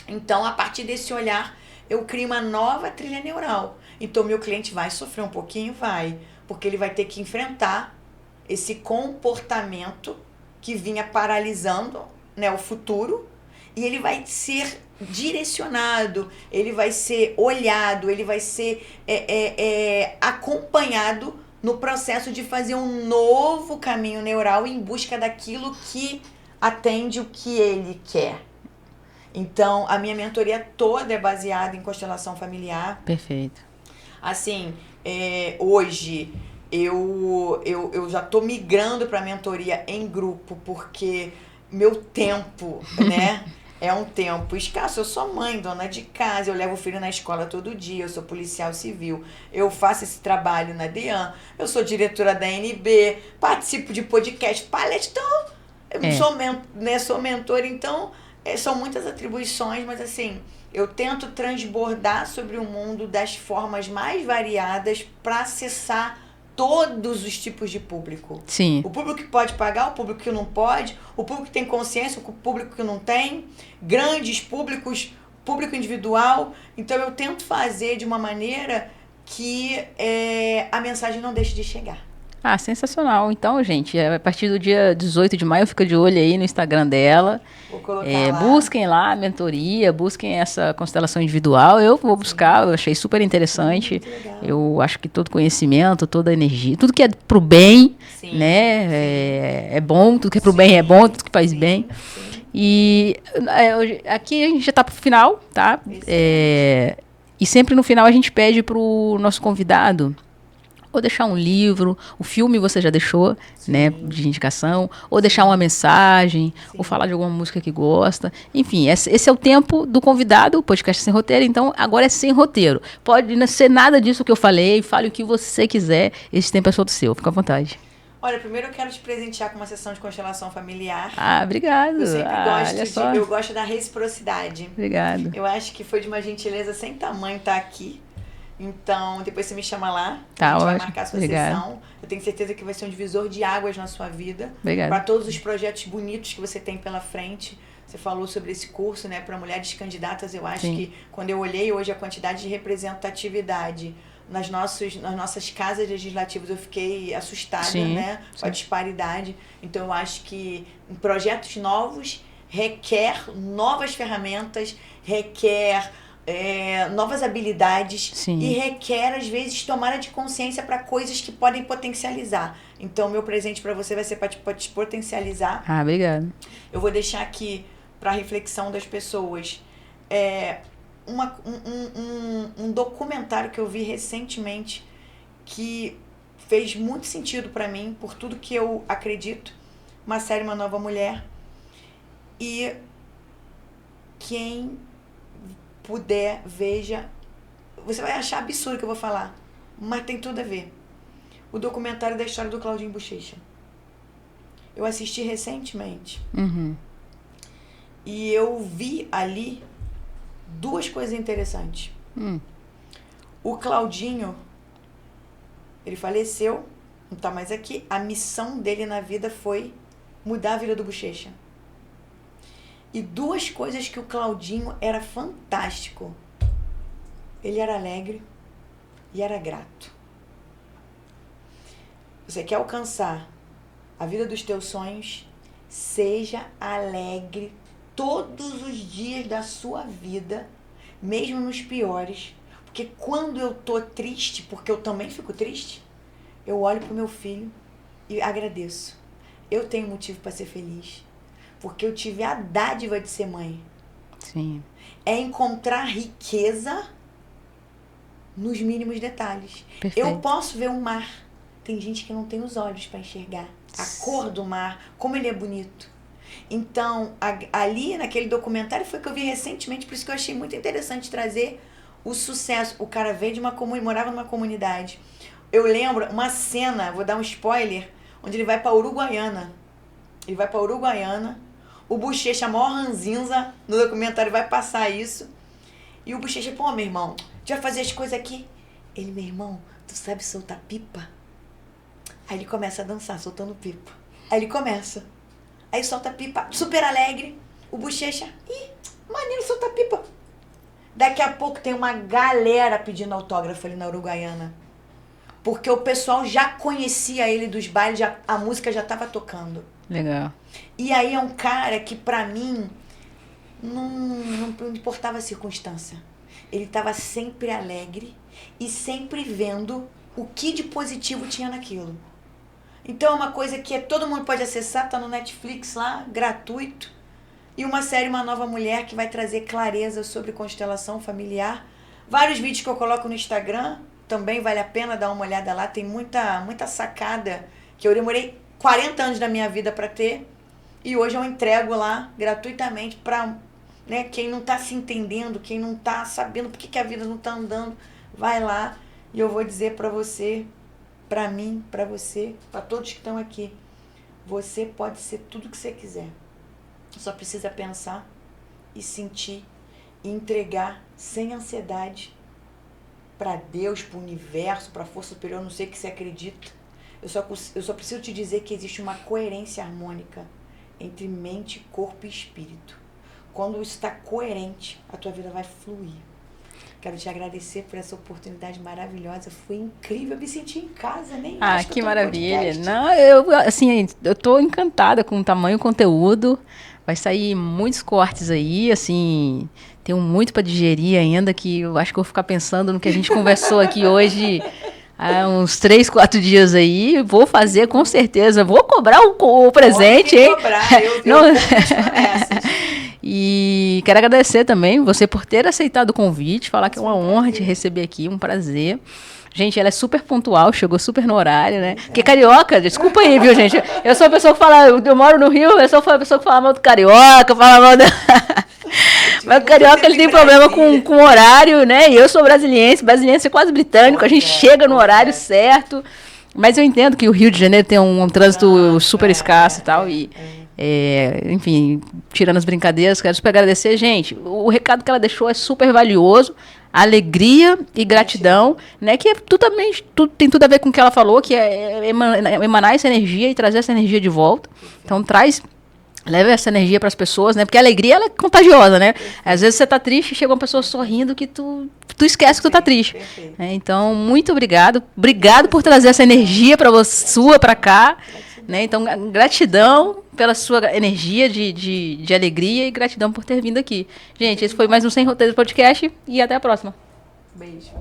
Então, a partir desse olhar, eu crio uma nova trilha neural. Então, meu cliente vai sofrer um pouquinho? Vai, porque ele vai ter que enfrentar esse comportamento que vinha paralisando, né, o futuro, e ele vai ser direcionado, ele vai ser olhado, ele vai ser acompanhado no processo de fazer um novo caminho neural em busca daquilo que atende o que ele quer. Então, a minha mentoria toda é baseada em constelação familiar. Perfeito. Assim, hoje eu já tô migrando para mentoria em grupo, porque meu tempo, né? É um tempo escasso. Eu sou mãe, dona de casa, eu levo o filho na escola todo dia, eu sou policial civil, eu faço esse trabalho na DEAN, eu sou diretora da NB, participo de podcast, palestra, então, eu sou mentora, então, são muitas atribuições, mas assim, eu tento transbordar sobre o mundo das formas mais variadas para acessar todos os tipos de público. Sim. O público que pode pagar, o público que não pode, o público que tem consciência, o público que não tem, grandes públicos, público individual. Então eu tento fazer de uma maneira que a mensagem não deixe de chegar. Ah, sensacional. Então, gente, a partir do dia 18 de maio, fica de olho aí no Instagram dela. Vou colocar lá. Busquem lá a mentoria, busquem essa constelação individual. Eu vou buscar, eu achei super interessante. Eu acho que todo conhecimento, toda energia, tudo que é pro bem, né? É bom, tudo que é pro bem é bom, tudo que faz bem. E aqui a gente já tá pro final, tá? E sempre no final a gente pede pro nosso convidado ou deixar um livro, o filme você já deixou, né, de indicação, ou deixar uma mensagem, ou falar de alguma música que gosta. Enfim, esse é o tempo do convidado, o podcast sem roteiro, então agora é sem roteiro. Pode não ser nada disso que eu falei, fale o que você quiser, esse tempo é todo seu, fica à vontade. Olha, primeiro eu quero te presentear com uma sessão de constelação familiar. Ah, obrigado. Eu sempre eu gosto da reciprocidade. Obrigado. Eu acho que foi de uma gentileza sem tamanho estar aqui. Então, depois você me chama lá, tá, a gente vai ótimo. marcar a sua Obrigada. sessão. Eu tenho certeza que vai ser um divisor de águas na sua vida. Obrigada. Para todos os projetos bonitos que você tem pela frente. Você falou sobre esse curso, né, para mulheres candidatas. Eu acho que quando eu olhei hoje a quantidade de representatividade nas nossas casas legislativas, eu fiquei assustada, né, com a disparidade. Então, eu acho que projetos novos requer novas ferramentas, requer novas habilidades e requer, às vezes, tomada de consciência para coisas que podem potencializar. Então, meu presente para você vai ser para te potencializar. Ah, obrigada. Eu vou deixar aqui para reflexão das pessoas um documentário que eu vi recentemente que fez muito sentido pra mim, por tudo que eu acredito. Uma série Uma Nova Mulher. E quem puder, veja. Você vai achar absurdo o que eu vou falar, mas tem tudo a ver. O documentário da história do Claudinho Bochecha. Eu assisti recentemente. E eu vi ali duas coisas interessantes. O Claudinho, ele faleceu, não tá mais aqui. A missão dele na vida foi mudar a vida do Bochecha. E duas coisas que o Claudinho era fantástico. Ele era alegre e era grato. Você quer alcançar a vida dos teus sonhos? Seja alegre todos os dias da sua vida, mesmo nos piores. Porque quando eu tô triste, porque eu também fico triste, eu olho pro meu filho e agradeço. Eu tenho motivo para ser feliz. Porque eu tive a dádiva de ser mãe. Sim. É encontrar riqueza nos mínimos detalhes. Perfeito. Eu posso ver o mar. Tem gente que não tem os olhos para enxergar a cor do mar, como ele é bonito. Então, ali naquele documentário foi que eu vi recentemente, por isso que eu achei muito interessante trazer o sucesso. O cara veio de uma comunidade, morava numa comunidade. Eu lembro uma cena, vou dar um spoiler, onde ele vai para Uruguaiana. Ele vai para Uruguaiana. O Bochecha, a maior ranzinza, no documentário vai passar isso. E o Bochecha, pô, meu irmão, tu vai fazer as coisas aqui? Ele, meu irmão, tu sabe soltar pipa? Aí ele começa a dançar, soltando pipa. Aí ele começa. Aí solta pipa, super alegre. O Bochecha, maneiro soltar pipa. Daqui a pouco tem uma galera pedindo autógrafo ali na Uruguaiana. Porque o pessoal já conhecia ele dos bailes, a música já estava tocando. Legal. E aí é um cara que, pra mim, não importava a circunstância. Ele estava sempre alegre e sempre vendo o que de positivo tinha naquilo. Então é uma coisa que todo mundo pode acessar, tá no Netflix lá, gratuito. E uma série Uma Nova Mulher, que vai trazer clareza sobre constelação familiar. Vários vídeos que eu coloco no Instagram, também vale a pena dar uma olhada lá. Tem muita sacada que eu demorei 40 anos da minha vida para ter. E hoje eu entrego lá gratuitamente para, né, quem não tá se entendendo, quem não tá sabendo por que a vida não tá andando, vai lá e eu vou dizer para você, para mim, para você, para todos que estão aqui. Você pode ser tudo que você quiser. Só precisa pensar e sentir e entregar sem ansiedade para Deus, para o universo, para a força superior, não sei o que você acredita. Eu só preciso te dizer que existe uma coerência harmônica entre mente, corpo e espírito. Quando isso está coerente, a tua vida vai fluir. Quero te agradecer por essa oportunidade maravilhosa. Foi incrível, eu me senti em casa, nem acho que eu tô no maravilha. podcast. Não, eu tô encantada com o tamanho do conteúdo. Vai sair muitos cortes aí, assim, tenho muito para digerir ainda, que eu acho que eu vou ficar pensando no que a gente conversou aqui hoje há uns 3, 4 dias aí. Vou fazer com certeza, vou cobrar o presente, hein? Cobrar, eu Não... promessas. E quero agradecer também você por ter aceitado o convite, falar que é uma honra te receber aqui, um prazer. Gente, ela é super pontual, chegou super no horário, né? Porque carioca, desculpa aí, viu, gente? Eu sou a pessoa que fala, eu moro no Rio, eu sou a pessoa que fala mal do carioca, fala mal do... Mas o carioca, ele tem problema com horário, né? E eu sou brasiliense é quase britânico, a gente chega no horário certo. Mas eu entendo que o Rio de Janeiro tem um trânsito super escasso e tal, enfim, tirando as brincadeiras, quero super agradecer. Gente, o recado que ela deixou é super valioso. Alegria e gratidão, né? Que tem tudo a ver com o que ela falou, que é emanar essa energia e trazer essa energia de volta. Então leva essa energia para as pessoas, né? Porque a alegria, ela é contagiosa, né? Às vezes você tá triste e chega uma pessoa sorrindo que tu esquece que tu tá triste. Então, muito obrigado. Obrigado por trazer essa energia sua para cá. Né? Então, gratidão pela sua energia de alegria e gratidão por ter vindo aqui. Gente, esse foi mais um Sem Roteiro Podcast e até a próxima. Beijo.